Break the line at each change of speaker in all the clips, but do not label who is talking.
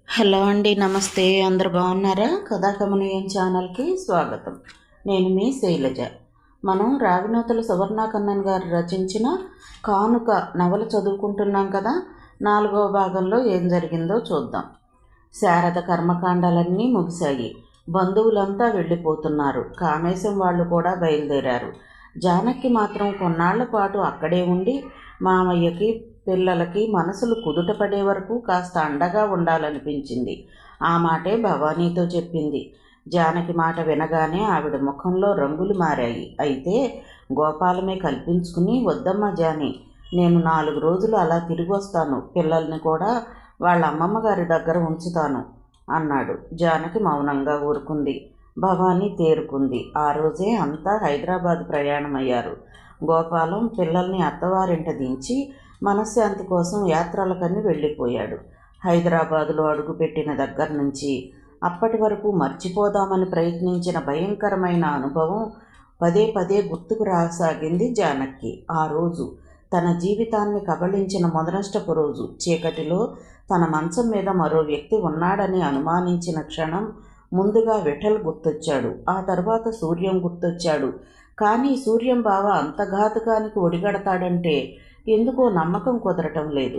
Hello అండి, నమస్తే. అందరు బాగున్నారా? కథాకమనీయం ఛానల్కి స్వాగతం. నేను మీ శైలజ. మనం రావినూతల సువర్ణ కన్నన్ గారు రచించిన కానుక నవల చదువుకుంటున్నాం కదా. 4వ భాగంలో ఏం జరిగిందో చూద్దాం. శారద కర్మకాండాలన్నీ ముగిశాయి. బంధువులంతా వెళ్ళిపోతున్నారు. కామేశం వాళ్ళు కూడా బయలుదేరారు. జానకి మాత్రం కొన్నాళ్ల పాటు అక్కడే ఉండి మామయ్యకి పిల్లలకి మనసులు కుదుటపడే వరకు కాస్త అండగా ఉండాలనిపించింది. ఆ మాటే భవానీతో చెప్పింది. జానకి మాట వినగానే ఆవిడ ముఖంలో రంగులు మారాయి. అయితే గోపాలమే కల్పించుకుని, వద్దమ్మా జాని, నేను 4 రోజులు అలా తిరిగి వస్తాను, పిల్లల్ని కూడా వాళ్ళ అమ్మమ్మ గారి దగ్గర ఉంచుతాను అన్నాడు. జానకి మౌనంగా ఊరుకుంది. భవానీ తేరుకుంది. ఆ రోజే అంతా హైదరాబాద్ ప్రయాణమయ్యారు. గోపాలం పిల్లల్ని అత్తవారింట దించి మనశ్శాంతి కోసం యాత్రలకని వెళ్ళిపోయాడు. హైదరాబాదులో అడుగుపెట్టిన దగ్గర నుంచి అప్పటి వరకు మర్చిపోదామని ప్రయత్నించిన భయంకరమైన అనుభవం పదే పదే గుర్తుకు రాసాగింది జానకి. ఆ రోజు తన జీవితాన్ని కబళించిన మొదనష్టపు రోజు. చీకటిలో తన మంచం మీద మరో వ్యక్తి ఉన్నాడని అనుమానించిన క్షణం ముందుగా విఠల్ గుర్తొచ్చాడు. ఆ తర్వాత సూర్యం గుర్తొచ్చాడు. కానీ సూర్యం బావ అంత ఘాతుకానికి ఒడిగడతాడంటే ఎందుకో నమ్మకం కుదరటం లేదు.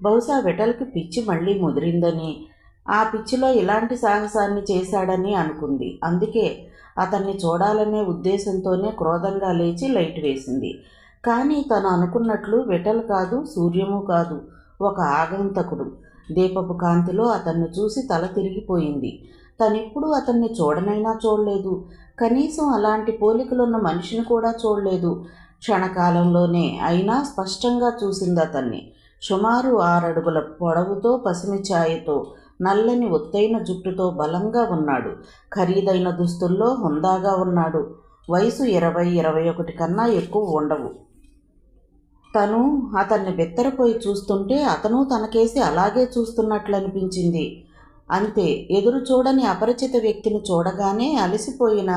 బహుశా విఠల్కి పిచ్చి మళ్ళీ ముదిరిందని, ఆ పిచ్చిలో ఇలాంటి సాహసాన్ని చేశాడని అనుకుంది. అందుకే అతన్ని చూడాలనే ఉద్దేశంతోనే క్రోధంగా లేచి లైట్ వేసింది. కానీ తను అనుకున్నట్లు విఠల్ కాదు, సూర్యము కాదు, ఒక ఆగంతకుడు. దీపపు కాంతిలో అతన్ని చూసి తల తిరిగిపోయింది. తనిప్పుడు అతన్ని చూడనైనా చూడలేదు. కనీసం అలాంటి పోలికలున్న మనిషిని కూడా చూడలేదు. క్షణకాలంలోనే అయినా స్పష్టంగా చూసింది అతన్ని. సుమారు 6 అడుగుల పొడవుతో, పసిమి ఛాయతో, నల్లని ఒత్తైన జుట్టుతో బలంగా ఉన్నాడు. ఖరీదైన దుస్తుల్లో హుందాగా ఉన్నాడు. వయసు 20-21 కన్నా ఎక్కువ ఉండవు. తను అతన్ని బెత్తరపోయి చూస్తుంటే అతను తనకేసి అలాగే చూస్తున్నట్లనిపించింది. అంతే. ఎదురు చూడని అపరిచిత వ్యక్తిని చూడగానే అలసిపోయిన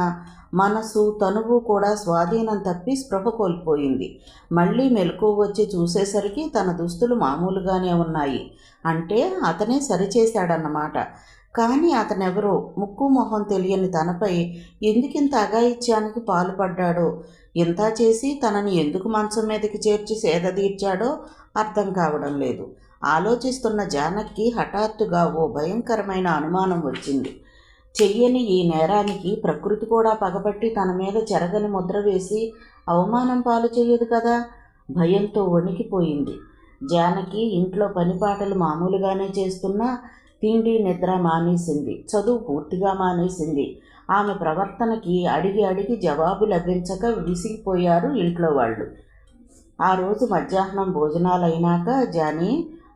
మనసు, తనువు కూడా స్వాధీనం తప్పి స్పృహ కోల్పోయింది. మళ్ళీ మెలకువ వచ్చి చూసేసరికి తన దుస్తులు మామూలుగానే ఉన్నాయి. అంటే అతనే సరిచేశాడన్నమాట. కానీ అతనెవరో, ముక్కు మొహం తెలియని తనపై ఎందుకింత అఘాయిత్యానికి పాల్పడ్డాడో, ఇంత చేసి తనని ఎందుకు మంచం మీదకి చేర్చి సేదతీర్చాడో అర్థం కావడం లేదు. ఆలోచిస్తున్న జానకి హఠాత్తుగా ఓ భయంకరమైన అనుమానం వచ్చింది. చెయ్యని ఈ నేరానికి ప్రకృతి కూడా పగపట్టి తన మీద చెరగని ముద్ర వేసి అవమానం పాలు చెయ్యదు కదా. భయంతో వణికిపోయింది. జానకి ఇంట్లో పనిపాటలు మామూలుగానే చేస్తున్నా తిండి నిద్ర మానేసింది. చదువు పూర్తిగా మానేసింది. ఆమె ప్రవర్తనకి అడిగి అడిగి జవాబు లభించక విసిగిపోయారు ఇంట్లో వాళ్ళు. ఆ రోజు మధ్యాహ్నం భోజనాలైనాక, జానీ,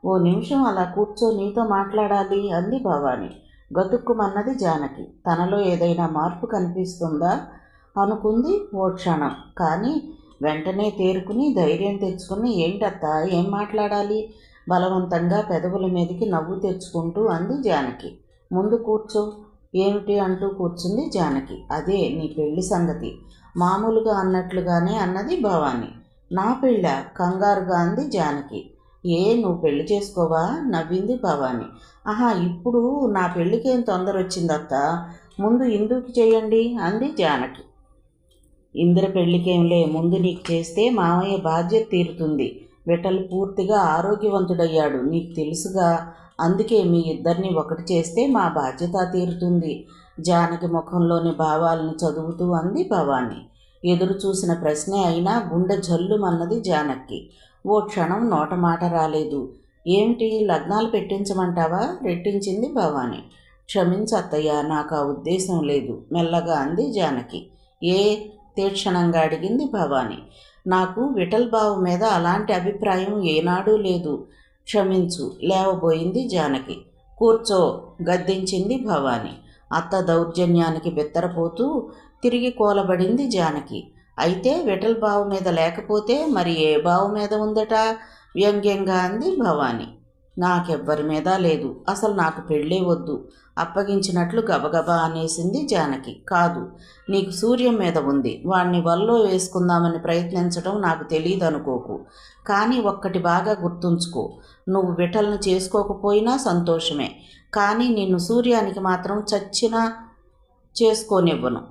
ఓ నిమిషం అలా కూర్చో, నీతో మాట్లాడాలి అంది భవాని. గతుక్కుమన్నది జానకి. తనలో ఏదైనా మార్పు కనిపిస్తుందా అనుకుంది ఓ క్షణం. కానీ వెంటనే తేరుకుని ధైర్యం తెచ్చుకుని, ఏంటత్తా, ఏం మాట్లాడాలి? బలవంతంగా పెదవుల మీదకి నవ్వు తెచ్చుకుంటూ అంది జానకి. ముందు కూర్చో. ఏమిటి అంటూ కూర్చుంది జానకి. అదే నీ పెళ్లి సంగతి, మామూలుగా అన్నట్లుగానే అన్నది భవాని. నా పెళ్ళ? కంగారుగా అంది జానకి. నువ్వు పెళ్లి చేసుకోవా? నవ్వింది భవాని. ఆహా, ఇప్పుడు నా పెళ్ళికేం తొందర వచ్చిందత్తా, ముందు ఇందుకు చేయండి అంది జానకి. ఇందిర పెళ్ళికేంలే, ముందు నీకు చేస్తే మామయ్య బాధ్యత తీరుతుంది. విఠల్ పూర్తిగా ఆరోగ్యవంతుడయ్యాడు, నీకు తెలుసుగా. అందుకే మీ ఇద్దరిని ఒకటి చేస్తే మా బాధ్యత తీరుతుంది. జానకి ముఖంలోని భావాలను చదువుతూ అంది భవాని. ఎదురు చూసిన ప్రశ్నే అయినా గుండె జల్లుమన్నది జానకి. ఓ క్షణం నోట మాట రాలేదు. ఏమిటి, లగ్నాలు పెట్టించమంటావా? రెట్టించింది భవాని. క్షమించత్తయ్య, నాకు ఆ ఉద్దేశం లేదు మెల్లగా అంది జానకి. తీక్షణంగా అడిగింది భవాని. నాకు విఠల్ బావు మీద అలాంటి అభిప్రాయం ఏనాడూ లేదు. క్షమించు లేవబోయింది జానకి. కూర్చో గద్దించింది భవాని. అత్త దౌర్జన్యానికి బెత్తరపోతూ తిరిగి కూలబడింది జానకి. అయితే విఠల్ బావు మీద లేకపోతే మరి ఏ బావు మీద ఉందట? వ్యంగ్యంగా అంది భవాని. నాకెవ్వరి మీద లేదు, అసలు నాకు పెళ్ళే వద్దు అప్పగించినట్లు గబగబా అనేసింది జానకి. కాదు, నీకు సూర్యం మీద ఉంది. వాణ్ణి వల్లో వేసుకుందామని ప్రయత్నించడం నాకు తెలియదనుకోకు. కానీ ఒక్కటి బాగా గుర్తుంచుకో, నువ్వు విఠల్ని చేసుకోకపోయినా సంతోషమే, కానీ నిన్ను సూర్యానికి మాత్రం చచ్చినా చేసుకోనివ్వను.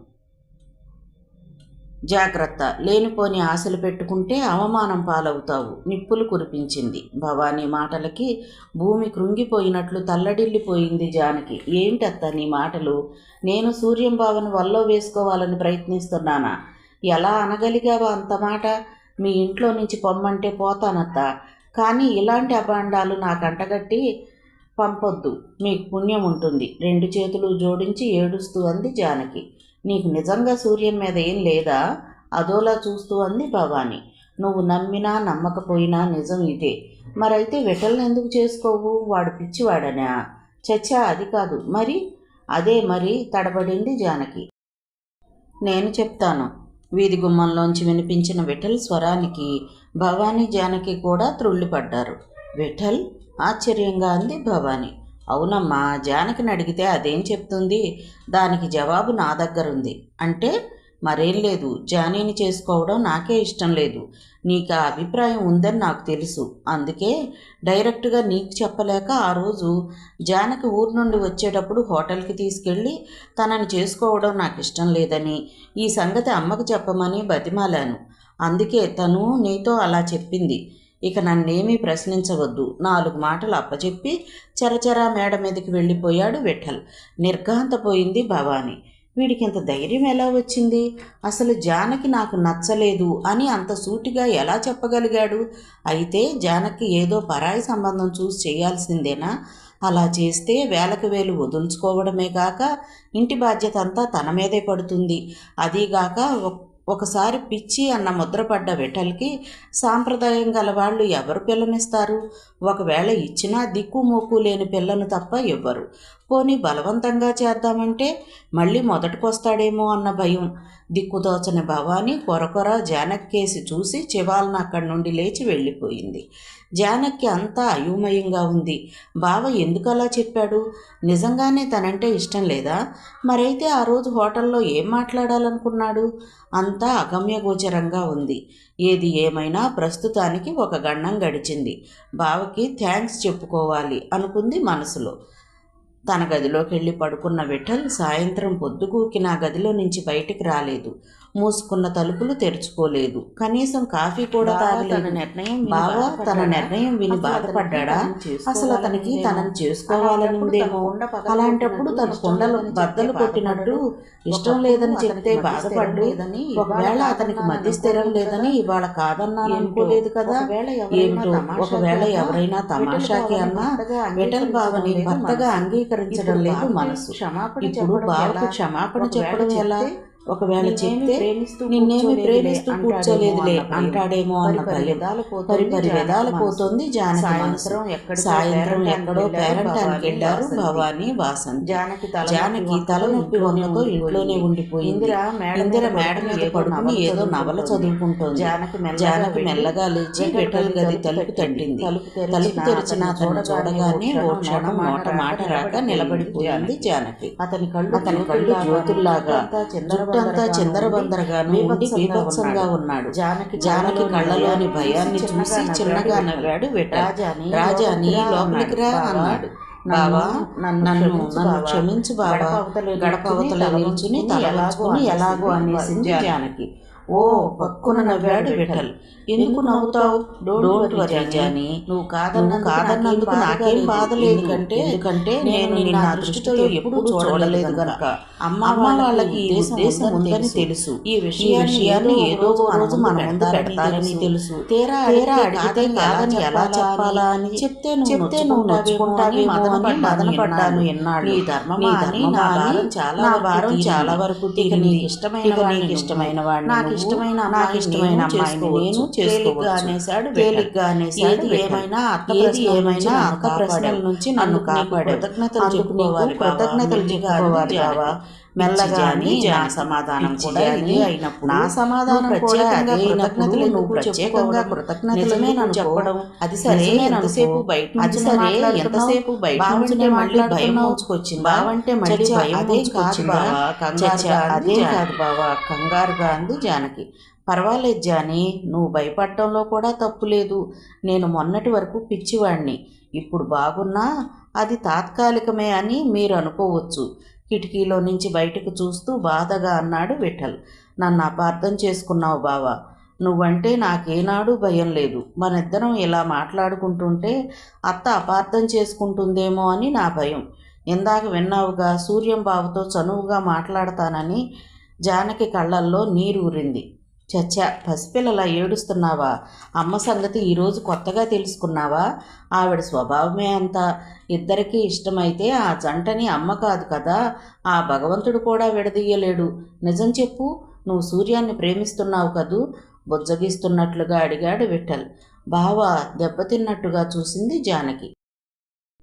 జాగ్రత్త, లేనిపోని ఆశలు పెట్టుకుంటే అవమానం పాలవుతావు. నిప్పులు కురిపించింది. భవానీ మాటలకి భూమి కృంగిపోయినట్లు తల్లడిల్లిపోయింది జానకి. ఏంటత్త నీ మాటలు? నేను సూర్యం బావను వల్లో వేసుకోవాలని ప్రయత్నిస్తున్నానా? ఎలా అనగలిగావా అంత మాట? మీ ఇంట్లో నుంచి పొమ్మంటే పోతానత్త, కానీ ఇలాంటి అభాండాలు నాకు అంటగట్టి పంపొద్దు. మీకు పుణ్యం ఉంటుంది. 2 చేతులు జోడించి ఏడుస్తూ అంది జానకి. నీకు నిజంగా సూర్యం మీద ఏం లేదా? అదోలా చూస్తూ అంది భవాని. నువ్వు నమ్మినా నమ్మకపోయినా నిజం ఇదే. మరైతే విఠల్ని ఎందుకు చేసుకోవు? వాడు పిచ్చివాడనా? చచ్చా, అది కాదు. మరి అదే మరి, తడబడింది జానకి. నేను చెప్తాను. వీధి గుమ్మంలోంచి వినిపించిన విఠల్ స్వరానికి భవానీ జానకి కూడా త్రుళ్ళిపడ్డారు. విఠల్? ఆశ్చర్యంగా అంది భవాని. అవునమ్మా, జానకిని అడిగితే అదేం చెప్తుంది? దానికి జవాబు నా దగ్గరుంది. అంటే? మరేం లేదు, జానీని చేసుకోవడం నాకే ఇష్టం లేదు. నీకు ఆ అభిప్రాయం ఉందని నాకు తెలుసు. అందుకే డైరెక్ట్గా నీకు చెప్పలేక ఆ రోజు జానకి ఊరు నుండి వచ్చేటప్పుడు హోటల్కి తీసుకెళ్ళి తనని చేసుకోవడం నాకు ఇష్టం లేదని, ఈ సంగతి అమ్మకు చెప్పమని బతిమాలాను. అందుకే తను నీతో అలా చెప్పింది. ఇక నన్నేమీ ప్రశ్నించవద్దు. 4 మాటలు అప్పచెప్పి చరచరా మేడ మీదకి వెళ్ళిపోయాడు విఠల్. నిర్ఘాంతపోయింది భవాని. వీడికింత ధైర్యం ఎలా వచ్చింది? అసలు జానకి నాకు నచ్చలేదు అని అంత సూటిగా ఎలా చెప్పగలిగాడు? అయితే జానకి ఏదో పరాయి సంబంధం చూసి చేయాల్సిందేనా? అలా చేస్తే వేలకు వేలు వదులుచుకోవడమే కాక ఇంటి బాధ్యత అంతా తన మీదే పడుతుంది. అదీగాక ఒకసారి పిచ్చి అన్న ముద్రపడ్డ విఠల్కి సాంప్రదాయం గల వాళ్ళు ఎవరు పిల్లనిస్తారు? ఒకవేళ ఇచ్చినా దిక్కు మోకు లేని పిల్లను తప్ప ఇవ్వరు. పోనీ బలవంతంగా చేద్దామంటే మళ్ళీ మొదటికొస్తాడేమో అన్న భయం. దిక్కుదోచని భవాని కొరకొర జానకి కేసి చూసి చివాలన అక్కడి నుండి లేచి వెళ్ళిపోయింది. జానకి అంతా అయోమయంగా ఉంది. బావ ఎందుకు అలా చెప్పాడు? నిజంగానే తనంటే ఇష్టం లేదా? మరైతే ఆ రోజు హోటల్లో ఏం మాట్లాడాలనుకున్నాడు? అంతా అగమ్యగోచరంగా ఉంది. ఏది ఏమైనా ప్రస్తుతానికి ఒక గండం గడిచింది. బావకి థ్యాంక్స్ చెప్పుకోవాలి అనుకుంది మనసులో. తన గదిలోకి వెళ్ళి పడుకున్న విఠల్ సాయంత్రం పొద్దుగూకి నా గదిలో నుంచి బయటికి రాలేదు. మూసుకున్న తలుపులు తెరుచుకోలేదు. కనీసం కాఫీ కూడా తాగలేదు. బావా తన నిర్ణయం విని బాధపడ్డా? అసలు అతనికి తనని చేసుకోవాలని ఉందేమో. అలాంటప్పుడు తన కుండలు బద్దలు కొట్టినట్టు ఇష్టం లేదని చెప్తే బాధపడ్డు. ఒకవేళ అతనికి మధ్య స్థిరం లేదని ఇవాళ కాదన్నాను అనుకోలేదు కదా. ఏమిటో, ఒకవేళ ఎవరైనా తమాషాకి అన్నా విఠల్ బావని భర్తగా అంగీకరించడం లేదు మనసు. ఇప్పుడు బావకు క్షమాపణ చెప్పడం ఎలా? ఒకవేళ చెప్తే నిన్నేమి ప్రేమిస్తూ కూర్చోలేదులే అంటాడేమో అన్న భయం పరిపరివేదాల పోతోంది జానకి మనసు. సాయంత్రం ఎక్కడో పేరంటానికి వెళ్ళారు భవానీ, వాసంతి. జానకి తలనొప్పి ఉన్నతో ఇంట్లోనే ఉండిపోయింది. ఇందిర మేడ మీద పడుకుని ఏదో నవల చదువుకుంటోంది. జానకి మెల్లగా లేచి విఠల్ గది తలుపు తట్టింది. తలుపు తెరిచిన అతను చూడగానే ఓ క్షణం మాట రాక నిలబడిపోయింది జానకి. అతని కళ్ళు జ్యోతుల్లాగా అంతా చిందరబందరగాను ఉండి బీభత్సంగా ఉన్నాడు. జానకి కళ్ళలోని భయాన్ని చూసి చిన్నగా నవ్వాడు విఠల్. రాజాని లోపలికి రా అన్నాడు. బావా నన్ను క్షమించు బావా. గడప అవతల నిల్చుని తల వంచుకుని ఎలాగో అనేసింది జానకి. ఓ పక్కున నవ్వాడు విఠల్. ఎందుకు నవ్వుతావు? డోంట్ వరీ జానీ, నువ్వు కాదన్నందుకు నాకేం బాధ లేదు. ఎందుకంటే నేను నిన్న నా దృష్టితో ఎప్పుడూ చూడలేదు గనక. అమ్మ వాళ్ళకి ఈ ఉద్దేశం ఉందని తెలుసు. ఈ విషయాన్ని ఏదో రోజు మన ముందు పెడతారని తెలుసు. తీరా అడిగితే కాదని ఎలా చెప్పాలా అని చెప్తే నువ్వు నచ్చుకుంటావేమో అని మదనపడ్డాను ఎన్నాళ్ళు. నీ ధర్మమా అని నా భారం చాలా వరకు నీకు ఇష్టమైన వాడిని, నాకు ఇష్టమైన అమ్మాయిని నేను చేసుకోవచ్చు. తేలిగ్గా అనేసాడు. ఏమైనా అత్త ప్రశ్నల నుంచి నన్ను కాపాడు. కృతజ్ఞతలు చెప్పుకోవాలి బావా. మెల్లగా అని జాన సమాధానం కూడా ఇదే అయినప్పుడు నా సమాధానం ప్రత్యేకంగా కృతజ్ఞతలు నువ్వు ప్రత్యేకంగా కృతజ్ఞతలనే నన్ను చెప్పడం అది సరే. ఎంతసేపు బయట నుంచే మళ్ళీ భయం ముంచుకొచ్చింది. బావంటే మళ్ళీ భయం అదే కాదు బావా, కంగారుగా అంది జానకి. జానకి. పర్వాలేదు జానీ, నువ్వు భయపడటంలో కూడా తప్పు లేదు. నేను మొన్నటి వరకు పిచ్చివాణ్ణి, ఇప్పుడు బాగున్నా అది తాత్కాలికమే అని మీరు అనుకోవచ్చు. కిటికీలో నుంచి బయటకు చూస్తూ బాధగా అన్నాడు విఠల్. నన్ను అపార్థం చేసుకున్నావు బావా. నువ్వంటే నాకేనాడు భయం లేదు. మనిద్దరం ఇలా మాట్లాడుకుంటుంటే అత్త అపార్థం చేసుకుంటుందేమో అని నా భయం. ఇందాక విన్నావుగా, సూర్యం బావతో చనువుగా మాట్లాడతానని. జానకి కళ్ళల్లో నీరు ఊరింది. చచ్చా, పసిపిల్లలా ఏడుస్తున్నావా? అమ్మ సంగతి ఈరోజు కొత్తగా తెలుసుకున్నావా? ఆవిడ స్వభావమే అంత. ఇద్దరికీ ఇష్టమైతే ఆ జంటని అమ్మ కాదు కదా, ఆ భగవంతుడు కూడా విడదీయలేడు. నిజం చెప్పు, నువ్వు సూర్యాన్ని ప్రేమిస్తున్నావు కదూ? బుజ్జగిస్తున్నట్లుగా అడిగాడు విఠల్. బావ దెబ్బతిన్నట్టుగా చూసింది జానకి.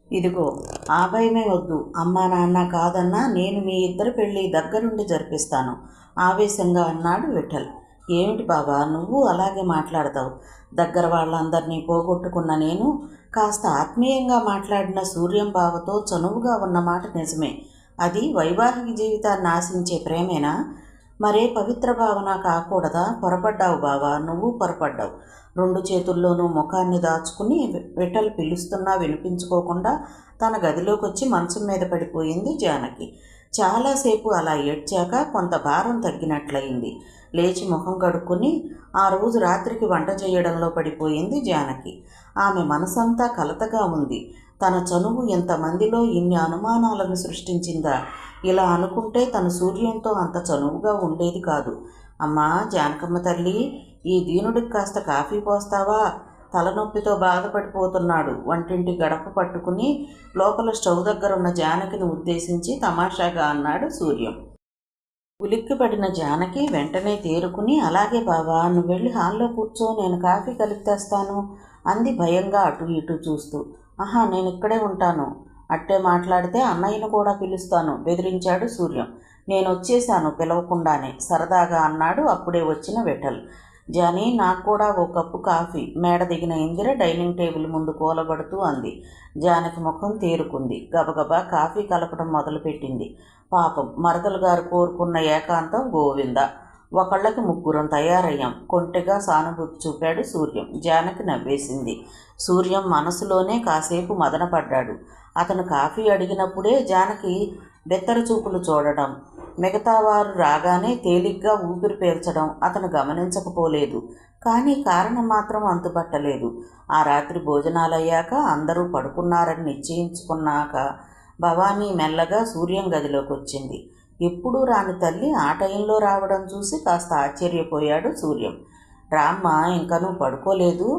ఇదిగో, ఆ భయమే వద్దు. అమ్మా నాన్న కాదన్నా నేను మీ ఇద్దరి పెళ్ళి దగ్గరుండి జరిపిస్తాను, ఆవేశంగా అన్నాడు విఠల్. ఏమిటి బాబా, నువ్వు అలాగే మాట్లాడతావు? దగ్గర వాళ్ళందరినీ పోగొట్టుకున్న నేను కాస్త ఆత్మీయంగా మాట్లాడిన సూర్యం బావతో చనువుగా ఉన్నమాట నిజమే. అది వైవాహిక జీవితాన్ని ఆశించే ప్రేమేనా? మరే పవిత్ర భావన కాకూడదా? పొరపడ్డావు బావా, నువ్వు పొరపడ్డావు. రెండు చేతుల్లోనూ ముఖాన్ని దాచుకుని విఠల్ పిలుస్తున్నా వినిపించుకోకుండా తన గదిలోకి వచ్చి మంచం మీద పడిపోయింది జానకి. చాలాసేపు అలా ఏడ్చాక కొంత భారం తగ్గినట్లయింది. లేచి ముఖం కడుక్కుని ఆ రోజు రాత్రికి వంట చేయడంలో పడిపోయింది జానకి. ఆమె మనసంతా కలతగా ఉంది. తన చనువు ఎంతమందిలో ఇన్ని అనుమానాలను సృష్టించిందా? ఇలా అనుకుంటే తను సూర్యంతో అంత చనువుగా ఉండేది కాదు. అమ్మా జానకమ్మ తల్లి, ఈ దీనుడికి కాస్త కాఫీ పోస్తావా? తలనొప్పితో బాధపడిపోతున్నాడు. వంటింటి గడప పట్టుకుని లోపల స్టవ్ దగ్గరున్న జానకిని ఉద్దేశించి తమాషాగా అన్నాడు సూర్యం. ఉలిక్కిపడిన జానకి వెంటనే తేరుకుని, అలాగే బావా, నువ్వు వెళ్ళి హాల్లో కూర్చో, నేను కాఫీ కలిపి తెస్తాను అంది భయంగా అటు ఇటు చూస్తూ. ఆహా, నేను ఇక్కడే ఉంటాను. అట్టే మాట్లాడితే అన్నయ్యను కూడా పిలుస్తాను బెదిరించాడు సూర్యం. నేను వచ్చేశాను పిలవకుండానే సరదాగా అన్నాడు అప్పుడే వచ్చిన విఠల్. జానీ, నాకు కూడా ఓ కప్పు కాఫీ. మేడ దిగిన ఇందిర డైనింగ్ టేబుల్ ముందు కూలబడుతూ అంది. జానకి ముఖం తేరుకుంది. గబగబా కాఫీ కలపడం మొదలుపెట్టింది. పాపం, మరదలు గారు కోరుకున్న ఏకాంతం గోవింద. ఒకళ్ళకి ముగ్గురం తయారయ్యాం, కొంటెగా సానుభూతి చూపాడు సూర్యం. జానకి నవ్వేసింది. సూర్యం మనసులోనే కాసేపు మదనపడ్డాడు. అతను కాఫీ అడిగినప్పుడే జానకి బెత్తర చూపులు చూడడం, మిగతా వారు రాగానే తేలిగ్గా ఊపిరి పీల్చడం అతను గమనించకపోలేదు. కానీ కారణం మాత్రం అంతుపట్టలేదు. ఆ రాత్రి భోజనాలయ్యాక అందరూ పడుకున్నారని నిశ్చయించుకున్నాక భవానీ మెల్లగా సూర్యం గదిలోకి వచ్చింది. ఎప్పుడూ రాని తల్లి ఆ టైంలో రావడం చూసి కాస్త ఆశ్చర్యపోయాడు సూర్యం. రామ్మ, ఇంకా నువ్వు పడుకోలేదు?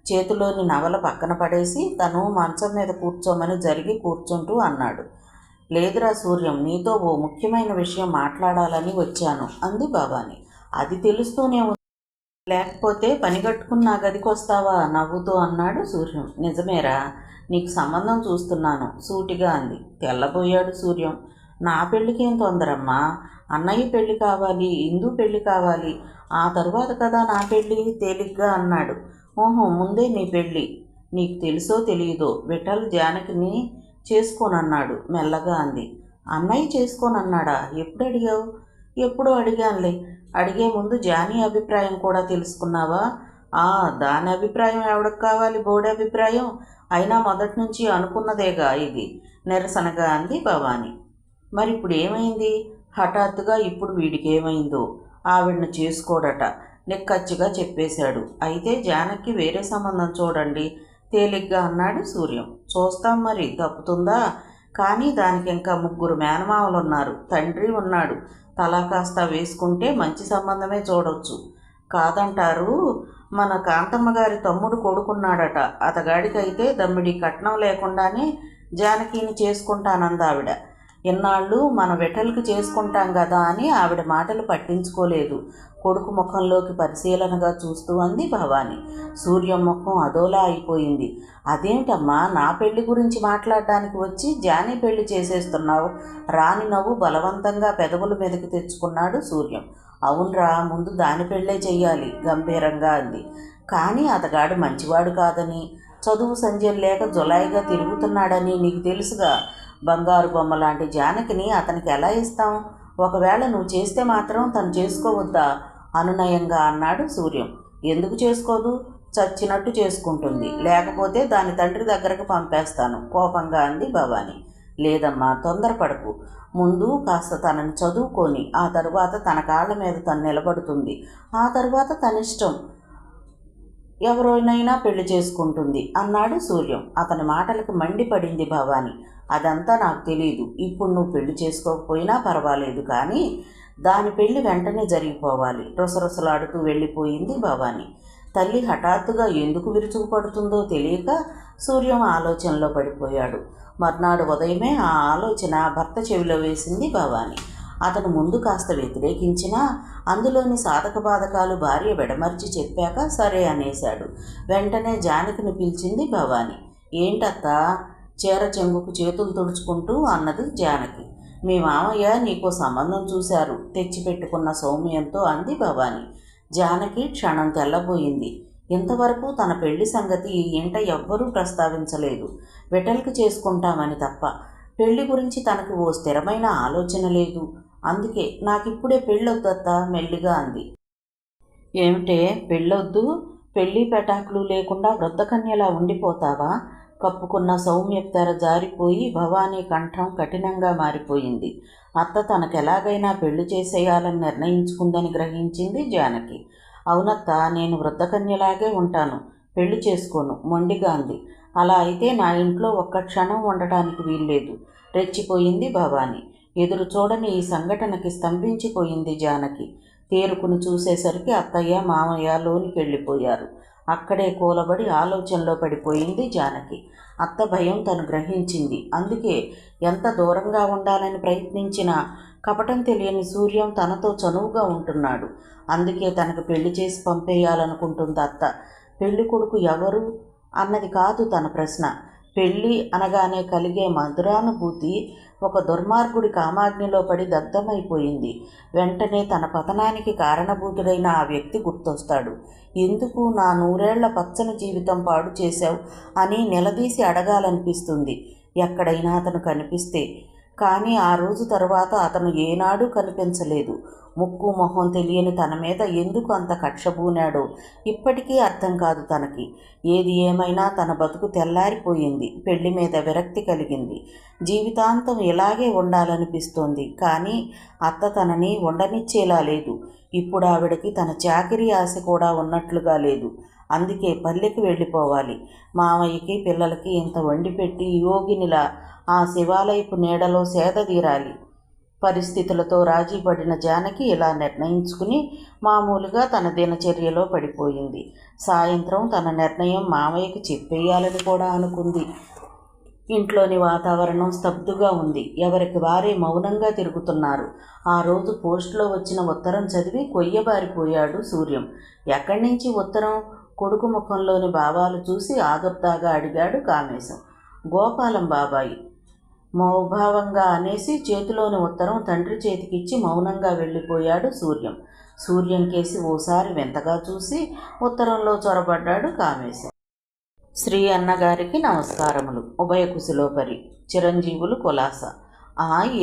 చేతిలోని నవల పక్కన పడేసి తను మంచం మీద కూర్చోమని జరిగి కూర్చుంటూ అన్నాడు. లేదురా సూర్యం, నీతో ఓ ముఖ్యమైన విషయం మాట్లాడాలని వచ్చాను అంది భవాని. అది తెలుస్తూనే ఉంది, లేకపోతే పనిగట్టుకుని నా గదికి వస్తావా నవ్వుతూ అన్నాడు సూర్యం. నిజమేరా, నీకు సంబంధం చూస్తున్నాను సూటిగా అంది. తెల్లబోయాడు సూర్యం. నా పెళ్ళికేం తొందరమ్మా? అన్నయ్య పెళ్ళి కావాలి, ఇందు పెళ్ళి కావాలి, ఆ తరువాత కదా నా పెళ్ళి తేలిగ్గా అన్నాడు. ఓహో, ముందే నీ పెళ్ళి? నీకు తెలుసో తెలియదో విఠల్ జానకిని చేసుకోనన్నాడు మెల్లగా అంది. అన్నయ్య చేసుకోనన్నాడా? ఎప్పుడు అడిగావు? ఎప్పుడో అడిగానులే. అడిగే ముందు జానీ అభిప్రాయం కూడా తెలుసుకున్నావా? దాని అభిప్రాయం ఎవడికి కావాలి? బోడి అభిప్రాయం అయినా మొదటి నుంచి అనుకున్నదేగా ఇది, నిరసనగా అంది భవాని. మరి ఇప్పుడు ఏమైంది? హఠాత్తుగా ఇప్పుడు వీడికేమైందో ఆవిడను చేసుకోడట నిక్కచ్చిగా చెప్పేశాడు. అయితే జానకి వేరే సంబంధం చూడండి తేలిగ్గా అన్నాడు సూర్యం. చూస్తాం, మరి తప్పుతుందా? కానీ దానికి ఇంకా ముగ్గురు మేనమావలున్నారు, తండ్రి ఉన్నాడు. తలా కాస్త వేసుకుంటే మంచి సంబంధమే చూడొచ్చు. కాదంటారు, మన కాంతమ్మ గారి తమ్ముడు కొడుకున్నాడట. అతగాడికైతే దమ్మిడి కట్నం లేకుండానే జానకిని చేసుకుంటానందావిడ. ఇన్నాళ్ళు మన విఠల్కి చేసుకుంటాం కదా అని ఆవిడ మాటలు పట్టించుకోలేదు. కొడుకు ముఖంలోకి పరిశీలనగా చూస్తూ అంది భవాని. సూర్యం ముఖం అదోలా అయిపోయింది. అదేమిటమ్మా, నా పెళ్లి గురించి మాట్లాడడానికి వచ్చి జానీ పెళ్లి చేసేస్తున్నావు? రాని నవ్వు బలవంతంగా పెదవుల మీదకి తెచ్చుకున్నాడు సూర్యం. అవునరా, ముందు దాని పెళ్ళే చెయ్యాలి గంభీరంగా అంది. కానీ అతగాడు మంచివాడు కాదని, చదువు సంధ్యం లేక జులాయిగా తిరుగుతున్నాడని నీకు తెలుసుగా. బంగారు బొమ్మ లాంటి జానకిని అతనికి ఎలా ఇస్తాం? ఒకవేళ నువ్వు చేస్తే మాత్రం తను చేసుకోవద్దా? అనునయంగా అన్నాడు సూర్యం. ఎందుకు చేసుకోదు? చచ్చినట్టు చేసుకుంటుంది, లేకపోతే దాని తండ్రి దగ్గరకు పంపేస్తాను కోపంగా అంది భవాని. లేదమ్మా, తొందరపడకు. ముందు కాస్త తనని చదువుకొని ఆ తరువాత తన కాళ్ళ మీద తను నిలబడుతుంది. ఆ తరువాత తనిష్టం, ఎవరైనా పెళ్లి చేసుకుంటుంది అన్నాడు సూర్యం. అతని మాటలకు మండిపడింది భవాని. అదంతా నాకు తెలియదు. ఇప్పుడు నువ్వు పెళ్లి చేసుకోకపోయినా పర్వాలేదు, కానీ దాని పెళ్లి వెంటనే జరిగిపోవాలి. రుసరుసలాడుతూ వెళ్ళిపోయింది భవాని. తల్లి హఠాత్తుగా ఎందుకు విరుచుకుపడుతుందో తెలియక సూర్యం ఆలోచనలో పడిపోయాడు. మర్నాడు ఉదయమే ఆ ఆలోచన భర్త చెవిలో వేసింది భవాని. అతను ముందు కాస్త వ్యతిరేకించినా అందులోని సాధక బాధకాలు భార్య విడమర్చి చెప్పాక సరే అనేశాడు. వెంటనే జానకిని పిలిచింది భవాని. ఏంటత్తా, చీర చెంగుకు చేతులు తుడుచుకుంటూ అన్నది జానకి. మీ మామయ్య నీకో సంబంధం చూశారు, తెచ్చిపెట్టుకున్న సౌమ్యంతో అంది భవాని. జానకి క్షణం తెల్లబోయింది. ఇంతవరకు తన పెళ్లి సంగతి ఈ ఇంట ఎవ్వరూ ప్రస్తావించలేదు, వెటల్కి చేసుకుంటామని తప్ప. పెళ్లి గురించి తనకు ఓ స్థిరమైన ఆలోచన లేదు. అందుకే నాకిప్పుడే పెళ్ళొద్దత్తా మెల్లిగా అంది. ఏమిటే పెళ్ళొద్దు? పెళ్లి పెటాకులు లేకుండా వృద్ధకన్యలా ఉండిపోతావా? కప్పుకున్న సౌమ్య తెర జారిపోయి భవానీ కంఠం కఠినంగా మారిపోయింది. అత్త తనకెలాగైనా పెళ్లి చేసేయాలని నిర్ణయించుకుందని గ్రహించింది జానకి. అవునత్త, నేను వృద్ధకన్యలాగే ఉంటాను, పెళ్లి చేసుకోను మొండిగా అంది. అలా అయితే నా ఇంట్లో ఒక్క క్షణం ఉండటానికి వీల్లేదు, రెచ్చిపోయింది భవాని. ఎదురు చూడని ఈ సంఘటనకి స్తంభించిపోయింది జానకి. తేరుకుని చూసేసరికి అత్తయ్య మామయ్య లోనికి వెళ్ళిపోయారు. అక్కడే కూలబడి ఆలోచనలో పడిపోయింది జానకి. అత్త భయం తను గ్రహించింది. అందుకే ఎంత దూరంగా ఉండాలని ప్రయత్నించినా కపటం తెలియని సూర్యం తనతో చనువుగా ఉంటున్నాడు. అందుకే తనకు పెళ్లి చేసి పంపేయాలనుకుంటుంది అత్త. పెళ్లి కొడుకు ఎవరు అన్నది కాదు తన ప్రశ్న. పెళ్ళి అనగానే కలిగే మధురానుభూతి ఒక దుర్మార్గుడి కామాగ్నిలో పడి దగ్ధమైపోయింది. వెంటనే తన పతనానికి కారణభూతుడైన ఆ వ్యక్తి గుర్తొస్తాడు. ఎందుకు నా 100 ఏళ్ల పచ్చని జీవితం పాడు చేశావు అని నిలదీసి అడగాలనిపిస్తుంది ఎక్కడైనా అతను కనిపిస్తే. కానీ ఆ రోజు తరువాత అతను ఏనాడూ కనిపించలేదు. ముక్కు మొహం తెలియని తన మీద ఎందుకు అంత కక్షబూనాడో ఇప్పటికీ అర్థం కాదు తనకి. ఏది ఏమైనా తన బతుకు తెల్లారిపోయింది. పెళ్లి మీద విరక్తి కలిగింది. జీవితాంతం ఇలాగే ఉండాలనిపిస్తోంది. కానీ అత్త తనని ఉండనిచ్చేలా లేదు. ఇప్పుడు ఆవిడకి తన చాకిరీ ఆశ కూడా ఉన్నట్లుగా లేదు. అందుకే పల్లెకి వెళ్ళిపోవాలి. మామయ్యకి పిల్లలకి ఇంత వండి పెట్టి యోగినిలా ఆ శివాలయపు నీడలో సేదదీరాలి. పరిస్థితులతో రాజీ పడిన జానకి ఇలా నిర్ణయించుకుని మామూలుగా తన దినచర్యలో పడిపోయింది. సాయంత్రం తన నిర్ణయం మామయ్యకి చెప్పేయాలని కూడా అనుకుంది. ఇంట్లోని వాతావరణం స్తబ్దుగా ఉంది. ఎవరికి వారే మౌనంగా తిరుగుతున్నారు. ఆ రోజు పోస్టులో వచ్చిన ఉత్తరం చదివి కొయ్యబారిపోయాడు సూర్యం. ఎక్కడి నుంచి ఉత్తరం? కొడుకు ముఖంలోని భావాలు చూసి ఆదుర్దాగా అడిగాడు కామేశం. గోపాలం బాబాయి మౌభావంగా అనేసి చేతిలోని ఉత్తరం తండ్రి చేతికిచ్చి మౌనంగా వెళ్ళిపోయాడు సూర్యం. సూర్యం కేసి ఓసారి వింతగా చూసి ఉత్తరంలో చొరబడ్డాడు కామేశం. శ్రీ అన్నగారికి నమస్కారములు. ఉభయ కుశలోపరి. చిరంజీవులు కులాస.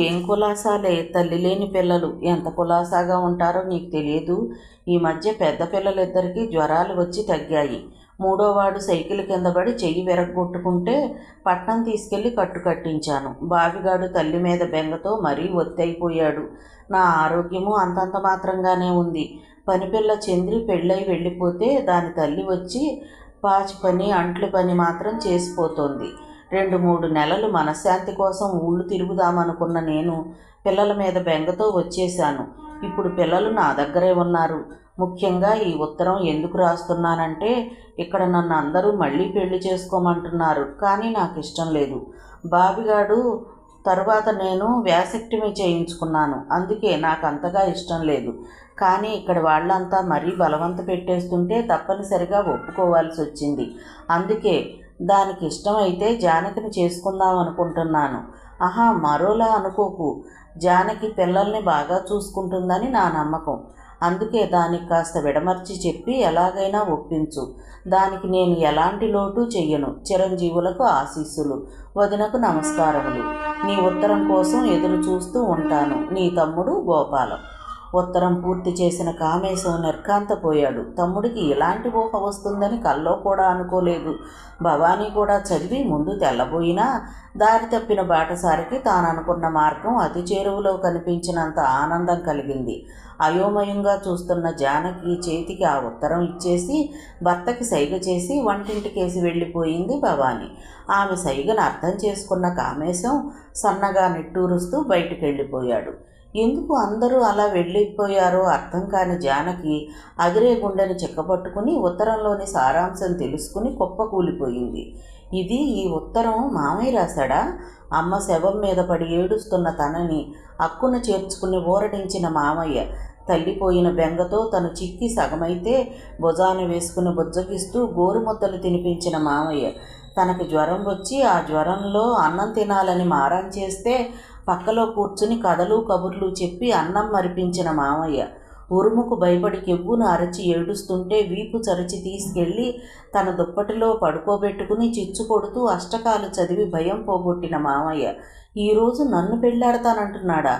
ఏం కులాసాలే, తల్లి లేని పిల్లలు ఎంత కులాసాగా ఉంటారో నీకు తెలియదు. ఈ మధ్య పెద్ద పిల్లలిద్దరికీ జ్వరాలు వచ్చి తగ్గాయి. మూడోవాడు సైకిల్ కింద పడి చెయ్యి విరగ్గొట్టుకుంటే పట్నం తీసుకెళ్లి కట్టించాను. బావిగాడు తల్లి మీద బెంగతో మరీ ఒత్తైపోయాడు. నా ఆరోగ్యము అంతంత మాత్రంగానే ఉంది. పనిపిల్ల చంద్రి పెళ్ళై వెళ్ళిపోతే దాని తల్లి వచ్చి పాచి పని అంట్లు పని మాత్రం చేసిపోతోంది. 2-3 నెలలు మనశ్శాంతి కోసం ఊళ్ళు తిరుగుదామనుకున్న నేను పిల్లల మీద బెంగతో వచ్చేశాను. ఇప్పుడు పిల్లలు నా దగ్గరే ఉన్నారు. ముఖ్యంగా ఈ ఉత్తరం ఎందుకు రాస్తున్నానంటే ఇక్కడ నన్ను అందరూ మళ్ళీ పెళ్లి చేసుకోమంటున్నారు. కానీ నాకు ఇష్టం లేదు. బావిగాడు తరువాత నేను వ్యాసెక్టమీ చేయించుకున్నాను. అందుకే నాకు అంతగా ఇష్టం లేదు. కానీ ఇక్కడ వాళ్ళంతా మరీ బలవంత పెట్టేస్తుంటే తప్పనిసరిగా ఒప్పుకోవాల్సి వచ్చింది. అందుకే దానికి ఇష్టమైతే జానకిని చేసుకుందాం అనుకుంటున్నాను. మరోలా అనుకోకు. జానకి పిల్లల్ని బాగా చూసుకుంటుందని నా నమ్మకం. అందుకే దానికి కాస్త విడమర్చి చెప్పి ఎలాగైనా ఒప్పించు. దానికి నేను ఎలాంటి లోటు చెయ్యను. చిరంజీవులకు ఆశీస్సులు. వదినకు నమస్కారములు. నీ ఉత్తరం కోసం ఎదురు చూస్తూ ఉంటాను. నీ తమ్ముడు గోపాలం. ఉత్తరం పూర్తి చేసిన కామేశం నిర్ఘాంతపోయాడు. తమ్ముడికి ఇలాంటి ఊహ వస్తుందని కల్లో కూడా అనుకోలేదు. భవానీ కూడా చదివి ముందు తెల్లబోయినా దారి తప్పిన బాటసారికి తాననుకున్న మార్గం అతి చేరువలో కనిపించినంత ఆనందం కలిగింది. అయోమయంగా చూస్తున్న జానకి చేతికి ఆ ఉత్తరం ఇచ్చేసి భర్తకి సైగ చేసి వంటింటికేసి వెళ్ళిపోయింది భవానీ. ఆమె సైగను అర్థం చేసుకున్న కామేశం సన్నగా నిట్టూరుస్తూ బయటికి వెళ్ళిపోయాడు. ఎందుకు అందరూ అలా వెళ్ళిపోయారో అర్థం కాని జానకి అదిరే గుండెని చిక్కపట్టుకుని ఉత్తరంలోని సారాంశం తెలుసుకుని కుప్పకూలిపోయింది. ఈ ఉత్తరం మామయ్య రాశాడా? అమ్మ శవం మీద పడి ఏడుస్తున్న తనని అక్కున చేర్చుకుని ఊరడించిన మామయ్య, తల్లిపోయిన బెంగతో తను చిక్కి సగమైతే భుజాన వేసుకుని బుజ్జగిస్తూ గోరుముద్దలు తినిపించిన మామయ్య, తనకి జ్వరం వచ్చి ఆ జ్వరంలో అన్నం తినాలని మారం చేస్తే పక్కలో కూర్చుని కథలు కబుర్లు చెప్పి అన్నం మరిపించిన మామయ్య, ఉరుముకు భయపడి కెవ్వును అరచి ఏడుస్తుంటే వీపు చరిచి తీసుకెళ్ళి తన దుప్పటిలో పడుకోబెట్టుకుని చిచ్చు కొడుతూ అష్టకాలు చదివి భయం పోగొట్టిన మామయ్య, ఈరోజు నన్ను పెళ్ళాడతానంటున్నాడా?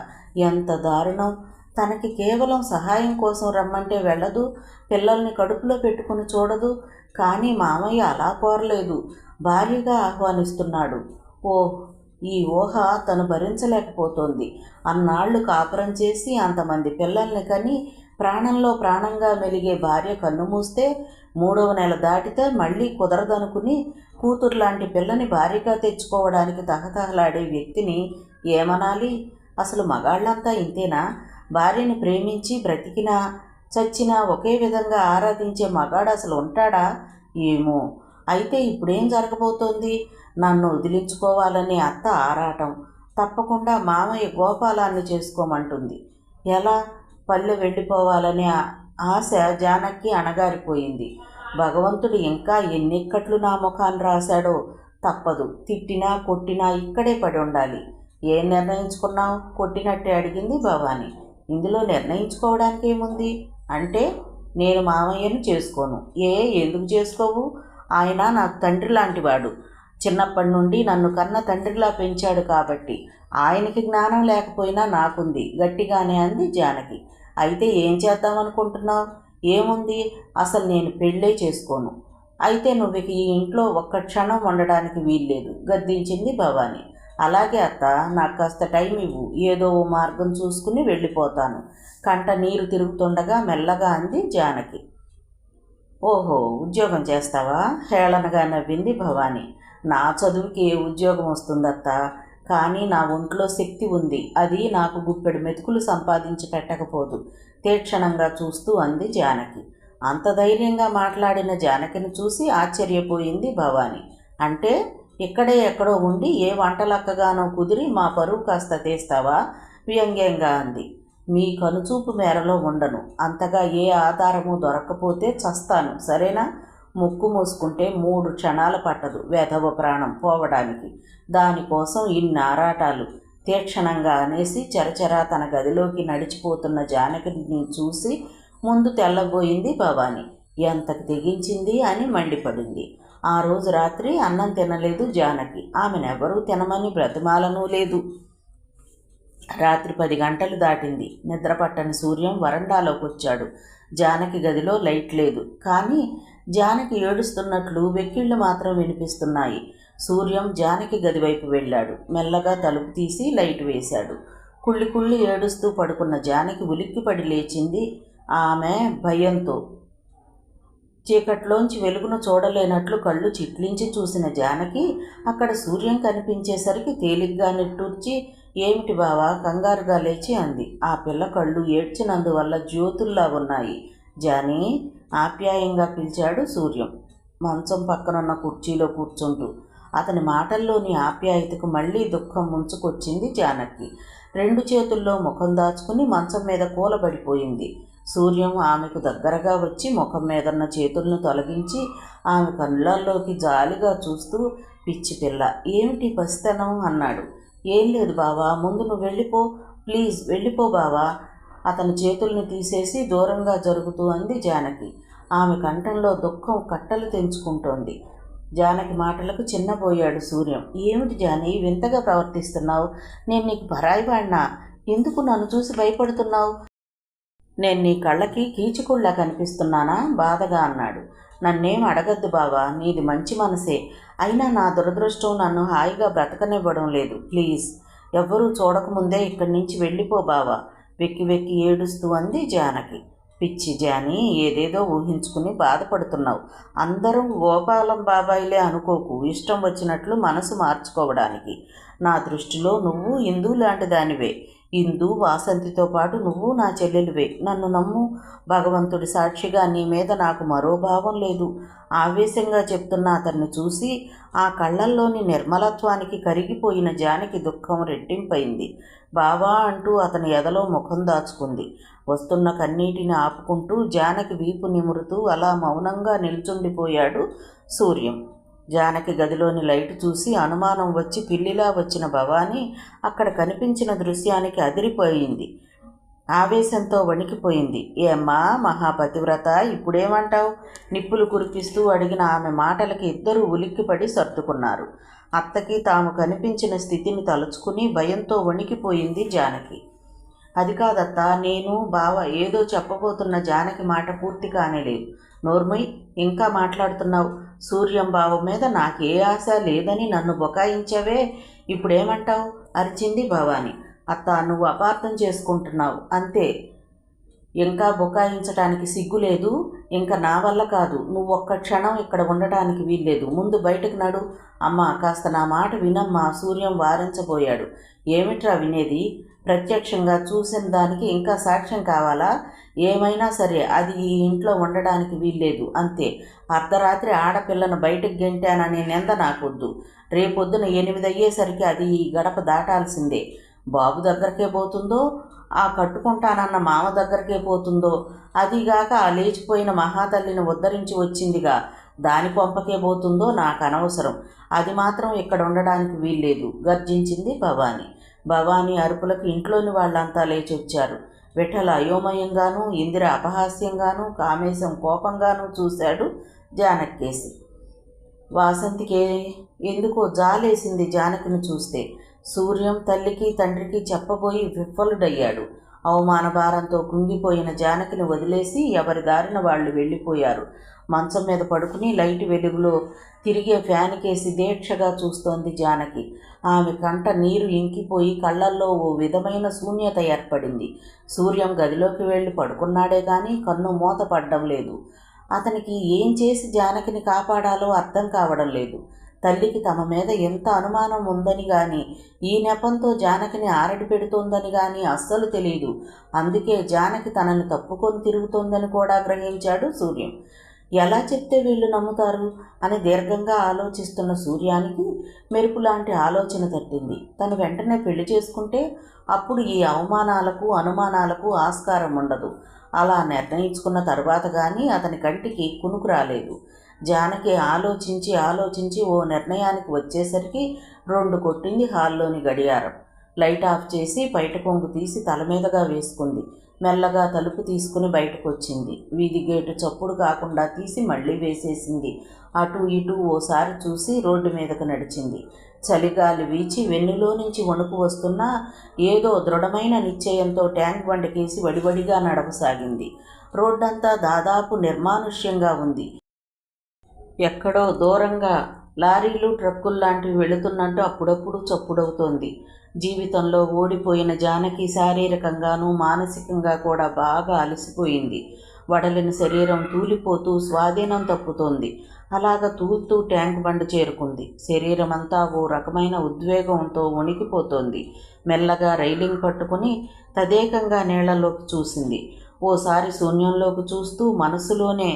ఎంత దారుణం! తనకి కేవలం సహాయం కోసం రమ్మంటే వెళ్ళదు, పిల్లల్ని కడుపులో పెట్టుకుని చూడదు. కానీ మామయ్య అలా కోరలేదు, భార్యగా ఆహ్వానిస్తున్నాడు. ఓహ్, ఈ ఊహ తను భరించలేకపోతోంది. అన్నాళ్లు కాపురం చేసి అంతమంది పిల్లల్ని కని ప్రాణంలో ప్రాణంగా మెలిగే భార్య కన్నుమూస్తే 3వ నెల దాటితే మళ్ళీ కుదరదనుకుని కూతురులాంటి పిల్లని భార్యగా తెచ్చుకోవడానికి తహతహలాడే వ్యక్తిని ఏమనాలి? అసలు మగాళ్ళంతా ఇంతేనా? భార్యని ప్రేమించి బ్రతికినా చచ్చినా ఒకే విధంగా ఆరాధించే మగాడు అసలు ఉంటాడా? ఏమో. అయితే ఇప్పుడేం జరగబోతోంది? నన్ను వదిలించుకోవాలని అత్త ఆరాటం. తప్పకుండా మామయ్య గోపాలాన్ని చేసుకోమంటుంది. ఎలా? పల్లె వెళ్ళిపోవాలనే ఆశ జానకి అణగారిపోయింది. భగవంతుడు ఇంకా ఎన్నిక్కట్లు నా ముఖాన్ని రాశాడో. తప్పదు, తిట్టినా కొట్టినా ఇక్కడే పడి ఉండాలి. ఏం నిర్ణయించుకున్నావు? కొట్టినట్టే అడిగింది భవానీ. ఇందులో నిర్ణయించుకోవడానికి ఏముంది? అంటే నేను మామయ్యను చేసుకోను. ఎందుకు చేసుకోవు? ఆయన నాకు తండ్రి లాంటివాడు. చిన్నప్పటి నుండి నన్ను కన్న తండ్రిలా పెంచాడు కాబట్టి. ఆయనకి జ్ఞానం లేకపోయినా నాకుంది, గట్టిగానే అంది జానకి. అయితే ఏం చేద్దామనుకుంటున్నావు? ఏముంది, అసలు నేను పెళ్ళే చేసుకోను. అయితే నువ్వు ఈ ఇంట్లో ఒక్క క్షణం ఉండడానికి వీల్లేదు, గద్దించింది భవానీ. అలాగే అత్త, నాకు కాస్త టైం ఇవ్వు, ఏదో ఓ మార్గం చూసుకుని వెళ్ళిపోతాను, కంట నీరు తిరుగుతుండగా మెల్లగా అంది జానకి. ఓహో, ఉద్యోగం చేస్తావా? హేళనగా నవ్వింది భవానీ. నా చదువుకి ఏ ఉద్యోగం వస్తుందత్త? కానీ నా ఒంట్లో శక్తి ఉంది, అది నాకు గుప్పెడు మెతుకులు సంపాదించి పెట్టకపోదు, తీక్షణంగా చూస్తూ అంది జానకి. అంత ధైర్యంగా మాట్లాడిన జానకిని చూసి ఆశ్చర్యపోయింది భవానీ. అంటే ఇక్కడే ఎక్కడో ఉండి ఏ వంటలక్కగానో కుదిరి మా పరువు కాస్త తీస్తావా? వ్యంగ్యంగా అంది. మీ కనుచూపు మేరలో ఉండను, అంతగా ఏ ఆధారము దొరక్కపోతే చస్తాను, సరేనా? ముక్కు మూసుకుంటే 3 క్షణాలు పట్టదు వెధవ ప్రాణం పోవడానికి, దానికోసం ఇన్ని ఆరాటాలు, తీక్షణంగా అనేసి చరచరా తన గదిలోకి నడిచిపోతున్న జానకిని చూసి ముందు తెల్లబోయింది భవానీ. ఎంతకు తెగించింది అని మండిపడింది. ఆ రోజు రాత్రి అన్నం తినలేదు జానకి. ఆమెనెవరూ తినమని బ్రతిమాలనూ లేదు. రాత్రి 10 గంటలు దాటింది. నిద్రపట్టని సూర్యం వరండాలోకి వచ్చాడు. జానకి గదిలో లైట్ లేదు, కానీ జానకి ఏడుస్తున్నట్లు వెక్కిళ్ళు మాత్రం వినిపిస్తున్నాయి. సూర్యం జానకి గదివైపు వెళ్ళాడు. మెల్లగా తలుపు తీసి లైట్ వేశాడు. కుళ్ళి కుళ్ళి ఏడుస్తూ పడుకున్న జానకి ఉలిక్కిపడి లేచింది. ఆమె భయంతో చీకట్లోంచి వెలుగును చూడలేనట్లు కళ్ళు చిట్లించి చూసిన జానకి అక్కడ సూర్యం కనిపించేసరికి తేలిగ్గా నిట్టూర్చి, ఏమిటి బావా, కంగారుగా లేచి అంది. ఆ పిల్ల కళ్ళు ఏడ్చినందువల్ల జ్యోతుల్లా ఉన్నాయి. జానీ, ఆప్యాయంగా పిలిచాడు సూర్యం, మంచం పక్కనున్న కుర్చీలో కూర్చుంటూ. అతని మాటల్లోని ఆప్యాయతకు మళ్లీ దుఃఖం ముంచుకొచ్చింది జానకి. 2 చేతుల్లో ముఖం దాచుకుని మంచం మీద కూలబడిపోయింది. సూర్యం ఆమెకు దగ్గరగా వచ్చి ముఖం మీదన్న చేతులను తొలగించి ఆమె కళ్ళల్లోకి జాలిగా చూస్తూ, పిచ్చి పిల్ల, ఏమిటి పసితనం అన్నాడు. ఏం లేదు బావా, ముందు నువ్వు వెళ్ళిపో, ప్లీజ్ వెళ్ళిపో బావా. అతని చేతుల్ని తీసేసి దూరంగా జరుగుతూ అంది జానకి. ఆమె కంఠంలో దుఃఖం కట్టలు తెంచుకుంటోంది. జానకి మాటలకు చిన్నబోయాడు సూర్యం. ఏమిటి జానీ, వింతగా ప్రవర్తిస్తున్నావు? నేను నీకు పరాయివాడినా? ఎందుకు నన్ను చూసి భయపడుతున్నావు? నేను నీ కళ్ళకి కీచుకుళ్ళ కనిపిస్తున్నానా బాధగా అన్నాడు. నన్నేం అడగద్దు బావా, నీది మంచి మనసే. అయినా నా దురదృష్టం నన్ను హాయిగా బ్రతకనివ్వడం లేదు. ప్లీజ్ ఎవ్వరూ చూడకముందే ఇక్కడి నుంచి వెళ్ళిపో బావా, వెక్కి వెక్కి ఏడుస్తూ అంది జానకి. పిచ్చి జాని, ఏదేదో ఊహించుకుని బాధపడుతున్నావు. అందరూ గోపాలం బాబాయిలే అనుకోకు, ఇష్టం వచ్చినట్లు మనసు మార్చుకోవడానికి. నా దృష్టిలో నువ్వు ఇందు లాంటి దానివే. ఇందు వాసంతితో పాటు నువ్వు నా చెల్లెలివే. నన్ను నమ్ము, భగవంతుడి సాక్షిగా నీ మీద నాకు మరో భావం లేదు. ఆవేశంగా చెప్తున్న అతన్ని చూసి ఆ కళ్ళల్లోని నిర్మలత్వానికి కరిగిపోయిన జానకి దుఃఖం రెట్టింపైంది. బావా అంటూ అతని ఎదలో ముఖం దాచుకుంది. వస్తున్న కన్నీటిని ఆపుకుంటూ జానకి వీపు నిమురుతూ అలా మౌనంగా నిల్చుండిపోయాడు సూర్యం. జానకి గదిలోని లైటు చూసి అనుమానం వచ్చి పిల్లిలా వచ్చిన భవానీ అక్కడ కనిపించిన దృశ్యానికి అదిరిపోయింది. ఆవేశంతో వణికిపోయింది. ఏమ్మా మహాపతివ్రత, ఇప్పుడేమంటావు? నిప్పులు కురిపిస్తూ అడిగిన ఆమె మాటలకి ఇద్దరూ ఉలిక్కిపడి సర్దుకున్నారు. అత్తకి తాము కనిపించిన స్థితిని తలుచుకుని భయంతో వణికిపోయింది జానకి. అది కాదత్తా, నేను బావ ఏదో చెప్పబోతున్న జానకి మాట పూర్తి కానేలేదు. నోర్మై, ఇంకా మాట్లాడుతున్నావు. సూర్యం బావ మీద నాకే ఆశ లేదని నన్ను బొకాయించావే, ఇప్పుడేమంటావు? అరిచింది భవాని. అత్త, నువ్వు అపార్థం చేసుకుంటున్నావు అంతే. ఇంకా బుకాయించడానికి సిగ్గులేదు. ఇంకా నా వల్ల కాదు. నువ్వు ఒక్క క్షణం ఇక్కడ ఉండటానికి వీల్లేదు. ముందు బయటకు నడు. అమ్మా, కాస్త నా మాట వినమ్మా. సూర్యం వారించబోయాడు. ఏమిట్రా వినేది? ప్రత్యక్షంగా చూసిన దానికి ఇంకా సాక్ష్యం కావాలా? ఏమైనా సరే అది ఈ ఇంట్లో ఉండడానికి వీల్లేదు అంతే. అర్ధరాత్రి ఆడపిల్లను బయటకు గెంటాననే నింద నాకొద్దు. రేపొద్దున 8 అయ్యేసరికి అది ఈ గడప దాటాల్సిందే. బాబు దగ్గరకే పోతుందో, ఆ కట్టుకుంటానన్న మామ దగ్గరకే పోతుందో, అదిగాక ఆ లేచిపోయిన మహాతల్లిని ఉద్ధరించి వచ్చిందిగా, దాని కొంపకే పోతుందో నాకు అనవసరం. అది మాత్రం ఇక్కడ ఉండడానికి వీల్లేదు గర్జించింది భవాని. భవాని అరుపులకు ఇంట్లోని వాళ్ళంతా లేచొచ్చారు. విఠల అయోమయంగానూ, ఇందిర అపహాస్యంగానూ, కామేశం కోపంగానూ చూశాడు జానకేసి. వాసంతికి ఎందుకో జాలేసింది జానకిని చూస్తే. సూర్యం తల్లికి తండ్రికి చెప్పబోయి విఫలుడయ్యాడు. అవమాన భారంతో కుంగిపోయిన జానకిని వదిలేసి ఎవరి దారిన వాళ్ళు వెళ్ళిపోయారు. మంచం మీద పడుకుని లైట్ వెలుగులో తిరిగే ఫ్యాన్కేసి దీక్షగా చూస్తోంది జానకి. ఆమె కంట నీరు ఇంకిపోయి కళ్ళల్లో ఓ విధమైన శూన్యత ఏర్పడింది. సూర్యం గదిలోకి వెళ్ళి పడుకున్నాడే కానీ కన్ను మూత పడ్డం లేదు. అతనికి ఏం చేసి జానకిని కాపాడాలో అర్థం కావడం లేదు. తల్లికి తమ మీద ఎంత అనుమానం ఉందని కానీ, ఈ నెపంతో జానకిని ఆరడి పెడుతోందని కానీ అస్సలు తెలియదు. అందుకే జానకి తనని తప్పుకొని తిరుగుతోందని కూడా గ్రహించాడు సూర్యం. ఎలా చెప్తే వీళ్ళు నమ్ముతారు అని దీర్ఘంగా ఆలోచిస్తున్న సూర్యానికి మెరుపులాంటి ఆలోచన తట్టింది. తను వెంటనే పెళ్లి చేసుకుంటే అప్పుడు ఈ అవమానాలకు అనుమానాలకు ఆస్కారం ఉండదు. అలా నిర్ణయించుకున్న తర్వాత కానీ అతని కంటికి కునుకు రాలేదు. జానకి ఆలోచించి ఆలోచించి ఓ నిర్ణయానికి వచ్చేసరికి 2 కొట్టింది హాల్లోని గడియారం. లైట్ ఆఫ్ చేసి బయట కొంగు తీసి తల మీదగా వేసుకుంది. మెల్లగా తలుపు తీసుకుని బయటకు వచ్చింది. వీధి గేటు చప్పుడు కాకుండా తీసి మళ్ళీ వేసేసింది. అటు ఇటు ఓసారి చూసి రోడ్డు మీదకు నడిచింది. చలిగాలి వీచి వెన్నులో నుంచి వణుకు వస్తున్నా ఏదో దృఢమైన నిశ్చయంతో ట్యాంక్ బండకేసి వడివడిగా నడవసాగింది. రోడ్డంతా దాదాపు నిర్మానుష్యంగా ఉంది. ఎక్కడో దూరంగా లారీలు ట్రక్కుల్లాంటివి వెళుతున్నట్టు అప్పుడప్పుడు చప్పుడవుతోంది. జీవితంలో ఓడిపోయిన జానకి శారీరకంగానూ మానసికంగా కూడా బాగా అలసిపోయింది. వడలిన శరీరం తూలిపోతూ స్వాధీనం తప్పుతోంది. అలాగ తూలుతూ ట్యాంక్ బండ్ చేరుకుంది. శరీరం అంతా ఓ రకమైన ఉద్వేగంతో వణికిపోతోంది. మెల్లగా రైలింగ్ పట్టుకుని తదేకంగా నీళ్లలోకి చూసింది. ఓసారి శూన్యంలోకి చూస్తూ మనసులోనే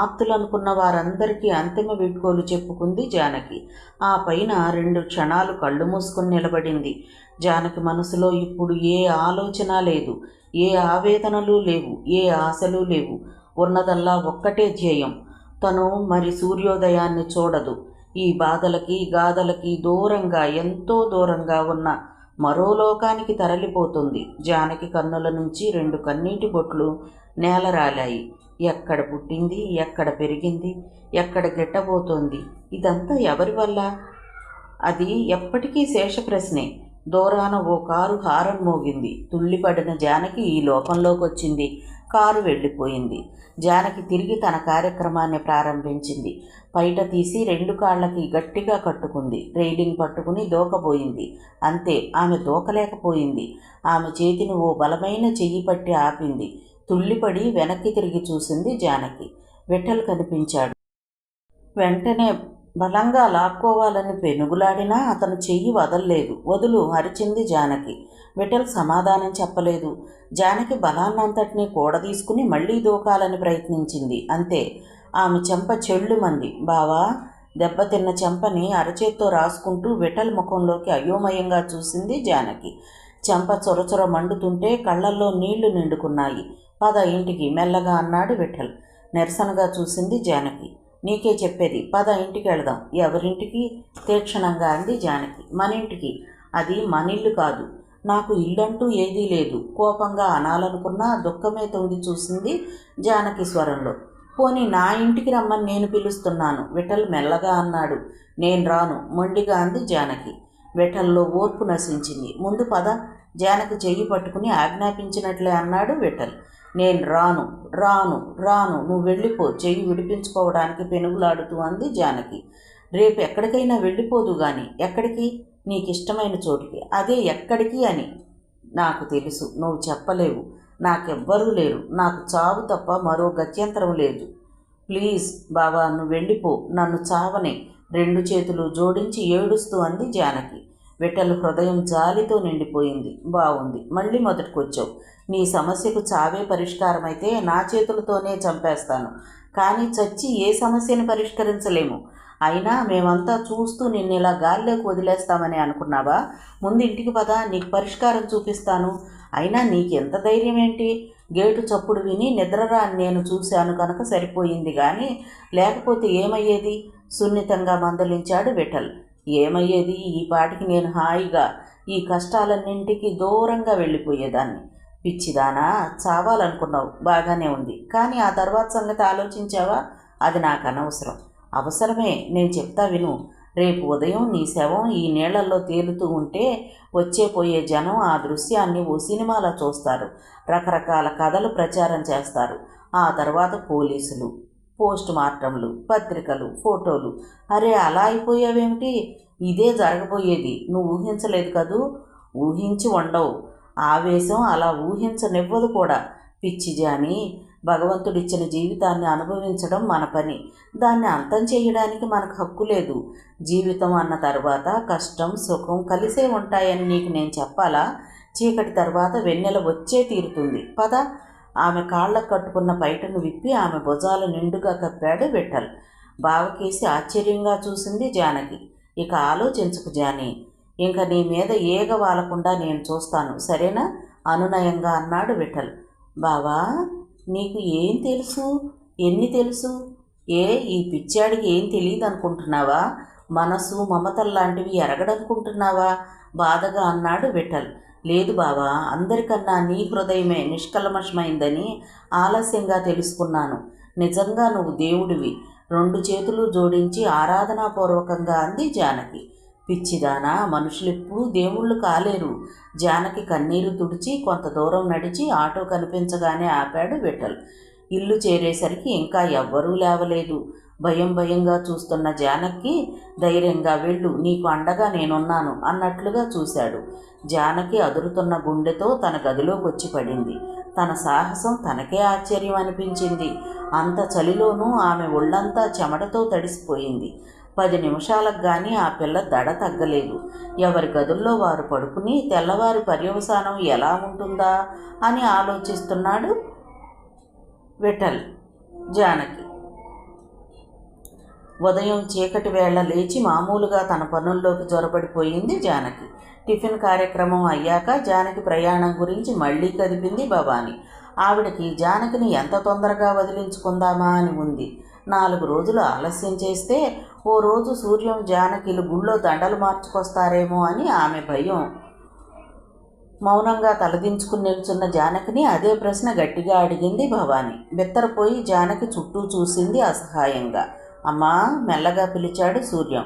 ఆప్తులనుకున్న వారందరికీ అంతిమ వీడ్కోలు చెప్పుకుంది జానకి. ఆ పైన 2 క్షణాలు కళ్ళు మూసుకుని నిలబడింది. జానకి మనసులో ఇప్పుడు ఏ ఆలోచన లేదు, ఏ ఆవేదనలు లేవు, ఏ ఆశలు లేవు. ఉన్నదల్లా ఒక్కటే ధ్యేయం. తను మరి సూర్యోదయాన్ని చూడదు. ఈ బాధలకి గాథలకి దూరంగా, ఎంతో దూరంగా ఉన్న మరో లోకానికి తరలిపోతుంది. జానకి కన్నుల నుంచి 2 కన్నీటి బొట్లు నేల రాలాయి. ఎక్కడ పుట్టింది, ఎక్కడ పెరిగింది, ఎక్కడ గిట్టబోతోంది, ఇదంతా ఎవరి వల్ల? అది ఎప్పటికీ శేష ప్రశ్నే. దూరాన ఓ కారు హారన్ మోగింది. తుళ్ళిపడిన జానకి ఈ లోకంలోకి వచ్చింది. కారు వెళ్ళిపోయింది. జానకి తిరిగి తన కార్యక్రమాన్ని ప్రారంభించింది. పైట తీసి 2 కాళ్ళకి గట్టిగా కట్టుకుంది. రైలింగ్ పట్టుకుని దూకబోయింది. అంతే, ఆమె దూకలేకపోయింది. ఆమె చేతిని ఓ బలమైన చెయ్యి పట్టి ఆపింది. తుళ్ళిపడి వెనక్కి తిరిగి చూసింది జానకి. విఠల్ కనిపించాడు. వెంటనే బలంగా లాక్కోవాలని పెనుగులాడినా అతను చెయ్యి వదల్లేదు. వదులు అరిచింది జానకి. విఠల్ సమాధానం చెప్పలేదు. జానకి బలాన్నంతటినీ కూడదీసుకుని మళ్లీ దూకాలని ప్రయత్నించింది. అంతే, ఆమె చెంప చెళ్ళుమంది. బావా! దెబ్బతిన్న చెంపని అరచేత్తో రాసుకుంటూ విఠల్ ముఖంలోకి అయోమయంగా చూసింది జానకి. చెంప చొరచొర మండుతుంటే కళ్ళల్లో నీళ్లు నిండుకున్నాయి. పద ఇంటికి, మెల్లగా అన్నాడు విఠల్. నిరసనగా చూసింది జానకి. నీకే చెప్పేది, పద ఇంటికి వెళదాం. ఎవరింటికి? తీక్షణంగా అంది జానకి. మన ఇంటికి. అది మనిల్లు కాదు. నాకు ఇల్లంటూ ఏదీ లేదు. కోపంగా అనాలనుకున్నా దుఃఖమే తొంగి చూసింది జానకి స్వరంలో. పోనీ నా ఇంటికి రమ్మని నేను పిలుస్తున్నాను, విఠల్ మెల్లగా అన్నాడు. నేను రాను, మొండిగా అంది జానకి. విఠల్లో ఓర్పు నశించింది. ముందు పద, జానకి చెయ్యి పట్టుకుని ఆజ్ఞాపించినట్లే అన్నాడు విఠల్. నేను రాను రాను రాను, నువ్వు వెళ్ళిపో, చెయ్యి విడిపించుకోవడానికి పెనుగులాడుతూ అంది జానకి. రేపు ఎక్కడికైనా వెళ్ళిపోదు గాని. ఎక్కడికి? నీకిష్టమైన చోటికి. అదే ఎక్కడికి అని నాకు తెలుసు, నువ్వు చెప్పలేవు. నాకెవ్వరూ లేరు. నాకు చావు తప్ప మరో గత్యంతరం లేదు. ప్లీజ్ బావా, నువ్వు వెళ్ళిపో, నన్ను చావనే. 2 చేతులు జోడించి ఏడుస్తూ అంది జానకి. విఠల్ హృదయం జాలితో నిండిపోయింది. బావుంది, మళ్ళీ మొదటికొచ్చావు. నీ సమస్యకు చావే పరిష్కారమైతే నా చేతులతోనే చంపేస్తాను. కానీ చచ్చి ఏ సమస్యని పరిష్కరించలేము. అయినా మేమంతా చూస్తూ నిన్నిలా గాల్లోకి వదిలేస్తామని అనుకున్నావా? ముందు ఇంటికి పద, నీకు పరిష్కారం చూపిస్తాను. అయినా నీకెంత ధైర్యం ఏంటి? గేటు చప్పుడు విని నిద్రరాని నేను చూశాను కనుక సరిపోయింది కానీ లేకపోతే ఏమయ్యేది? సున్నితంగా మందలించాడు విఠల్. ఏమయ్యేది? ఈ పాటికి నేను హాయిగా ఈ కష్టాలన్నింటికి దూరంగా వెళ్ళిపోయేదాన్ని. పిచ్చిదానా, చావాలనుకున్నావు, బాగానే ఉంది. కానీ ఆ తర్వాత సంగతి ఆలోచించావా? అది నాకు అనవసరం. అవసరమే, నేను చెప్తా విను. రేపు ఉదయం నీ శవం ఈ నీళ్లలో తేలుతూ ఉంటే వచ్చే జనం ఆ దృశ్యాన్ని ఓ సినిమాలో చూస్తారు. రకరకాల కథలు ప్రచారం చేస్తారు. ఆ తర్వాత పోలీసులు, పోస్ట్ మార్టంలు, పత్రికలు, ఫోటోలు. అరే, అలా అయిపోయావేమిటి? ఇదే జరగబోయేది. నువ్వు ఊహించలేదు కదూ? ఊహించి ఉండవు. ఆవేశం అలా ఊహించనివ్వదు కూడా. పిచ్చి జాని, భగవంతుడిచ్చిన జీవితాన్ని అనుభవించడం మన పని. దాన్ని అంతం చేయడానికి మనకు హక్కు లేదు. జీవితం అన్న తర్వాత కష్టం సుఖం కలిసే ఉంటాయని నీకు నేను చెప్పాలా? చీకటి తర్వాత వెన్నెల వచ్చే తీరుతుంది. పద. ఆమె కాళ్ళకు కట్టుకున్న పైటను విప్పి ఆమె భుజాలు నిండుగా కప్పాడు విఠల్. బావకేసి ఆశ్చర్యంగా చూసింది జానకి. ఇక ఆలోచించకు జాని, ఇంక నీ మీద ఏగ వాలకుండా నేను చూస్తాను, సరేనా? అనునయంగా అన్నాడు విఠల్. బావా, నీకు ఏం తెలుసు? ఎన్ని తెలుసు? ఈ పిచ్చాడికి ఏం తెలియదు అనుకుంటున్నావా? మనసు మమతల్లాంటివి ఎరగడనుకుంటున్నావా? బాధగా అన్నాడు విఠల్. లేదు బావా, అందరికన్నా నీ హృదయమే నిష్కల్మషమైందని ఆలస్యంగా తెలుసుకున్నాను. నిజంగా నువ్వు దేవుడివి. 2 చేతులు జోడించి ఆరాధనాపూర్వకంగా అంది జానకి. పిచ్చిదానా, మనుషులెప్పుడూ దేవుళ్ళు కాలేరు. జానకి కన్నీరు తుడిచి కొంత దూరం నడిచి ఆటో కనిపించగానే ఆపాడు విఠల్. ఇల్లు చేరేసరికి ఇంకా ఎవ్వరూ లేవలేదు. భయంగా చూస్తున్న జానకి ధైర్యంగా వెళ్ళు, నీకు అండగా నేనున్నాను అన్నట్లుగా చూశాడు. జానకి అదురుతున్న గుండెతో తన గదిలోకి వచ్చి పడింది. తన సాహసం తనకే ఆశ్చర్యం అనిపించింది. అంత చలిలోనూ ఆమె ఒళ్ళంతా చెమటతో తడిసిపోయింది. 10 నిమిషాలకు గాని ఆ పిల్ల దడ తగ్గలేదు. ఎవరి గదుల్లో వారు పడుకుని తెల్లవారి పర్యవసానం ఎలా ఉంటుందా అని ఆలోచిస్తున్నాడు విఠల్. జానకి ఉదయం చీకటి వేళ లేచి మామూలుగా తన పనుల్లోకి జొరబడిపోయింది జానకి. టిఫిన్ కార్యక్రమం అయ్యాక జానకి ప్రయాణం గురించి మళ్లీ కదిపింది భవాని. ఆవిడకి జానకిని ఎంత తొందరగా వదిలించుకుందామా అని ఉంది. 4 రోజులు ఆలస్యం చేస్తే ఓ రోజు సూర్యం జానకిలు గుళ్ళో దండలు మార్చుకొస్తారేమో అని ఆమె భయం. మౌనంగా తలదించుకుని నిల్చున్న జానకిని అదే ప్రశ్న గట్టిగా అడిగింది భవాని. బిత్తరపోయి జానకి చుట్టూ చూసింది అసహాయంగా. అమ్మా, మెల్లగా పిలిచాడు సూర్యం.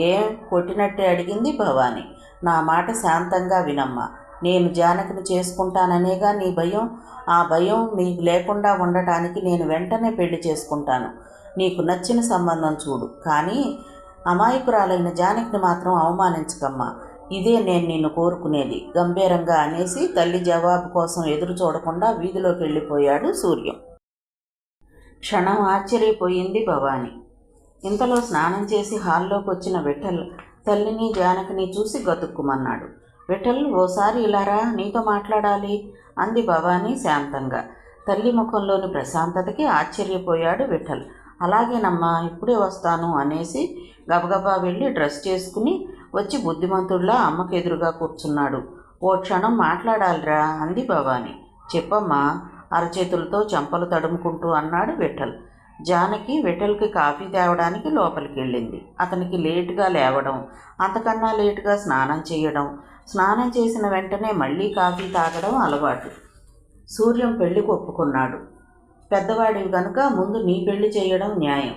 ఏం కొట్టినట్టే అడిగింది భవాని. నా మాట శాంతంగా వినమ్మా. నేను జానకిని చేసుకుంటాననేగా నీ భయం. ఆ భయం మీకు లేకుండా ఉండటానికి నేను వెంటనే పెళ్లి చేసుకుంటాను. నీకు నచ్చిన సంబంధం చూడు, కానీ అమాయకురాలైన జానకిని మాత్రం అవమానించకమ్మా. ఇదే నేను నిన్ను కోరుకునేది గంభీరంగా అనేసి తల్లి జవాబు కోసం ఎదురు చూడకుండా వీధిలోకి వెళ్ళిపోయాడు సూర్యం. క్షణం ఆశ్చర్యపోయింది భవాని. ఇంతలో స్నానం చేసి హాల్లోకి వచ్చిన విఠల్ తల్లిని జానకిని చూసి గతుక్కుమన్నాడు. విఠల్, ఓసారి ఇలారా, నీతో మాట్లాడాలి అంది భవాని శాంతంగా. తల్లి ముఖంలోని ప్రశాంతతకి ఆశ్చర్యపోయాడు విఠల్. అలాగేనమ్మా, ఇప్పుడే వస్తాను అనేసి గబగబా వెళ్ళి డ్రెస్ చేసుకుని వచ్చి బుద్ధిమంతుడిలా అమ్మకు ఎదురుగా కూర్చున్నాడు. ఓ క్షణం మాట్లాడాలిరా అంది భవాని. చెప్పమ్మా, అరచేతులతో చెంపలు తడుముకుంటూ అన్నాడు విఠల్. జానకి విఠల్కి కాఫీ తేవడానికి లోపలికి వెళ్ళింది. అతనికి లేటుగా లేవడం, అంతకన్నా లేటుగా స్నానం చేయడం, స్నానం చేసిన వెంటనే మళ్ళీ కాఫీ తాగడం అలవాటు. సూర్యం పెళ్లికి ఒప్పుకున్నాడు. పెద్దవాడివి కనుక ముందు నీ పెళ్లి చేయడం న్యాయం.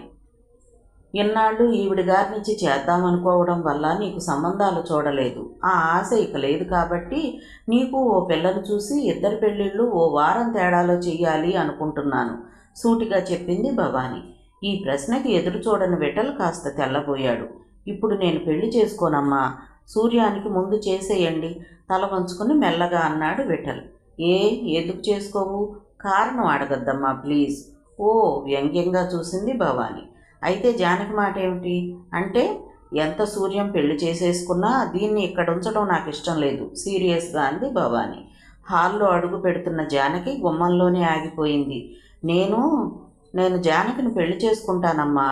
ఇన్నాళ్ళు ఈవిడి గారి నుంచి చేద్దామనుకోవడం వల్ల నీకు సంబంధాలు చూడలేదు. ఆ ఆశ ఇక లేదు కాబట్టి నీకు ఓ పిల్లను చూసి ఇద్దరి పెళ్ళిళ్ళు ఓ వారం తేడాలో చెయ్యాలి అనుకుంటున్నాను సూటిగా చెప్పింది భవాని. ఈ ప్రశ్నకి ఎదురు చూడని విఠల్ కాస్త తెల్లబోయాడు. ఇప్పుడు నేను పెళ్లి చేసుకోనమ్మా, సూర్యానికి ముందు చేసేయండి తల వంచుకుని మెల్లగా అన్నాడు విఠల్. ఎందుకు చేసుకోవు? కారణం అడగద్దమ్మా ప్లీజ్. ఓ వ్యంగ్యంగా చూసింది భవాని. అయితే జానకి మాట ఏమిటి? అంటే ఎంత సూర్యం పెళ్లి చేసేసుకున్నా దీన్ని ఇక్కడ ఉంచడం నాకు ఇష్టం లేదు సీరియస్గా అంది భవాని. హాల్లో అడుగు పెడుతున్న జానకి గుమ్మంలోనే ఆగిపోయింది. నేను జానకిని పెళ్లి చేసుకుంటానమ్మా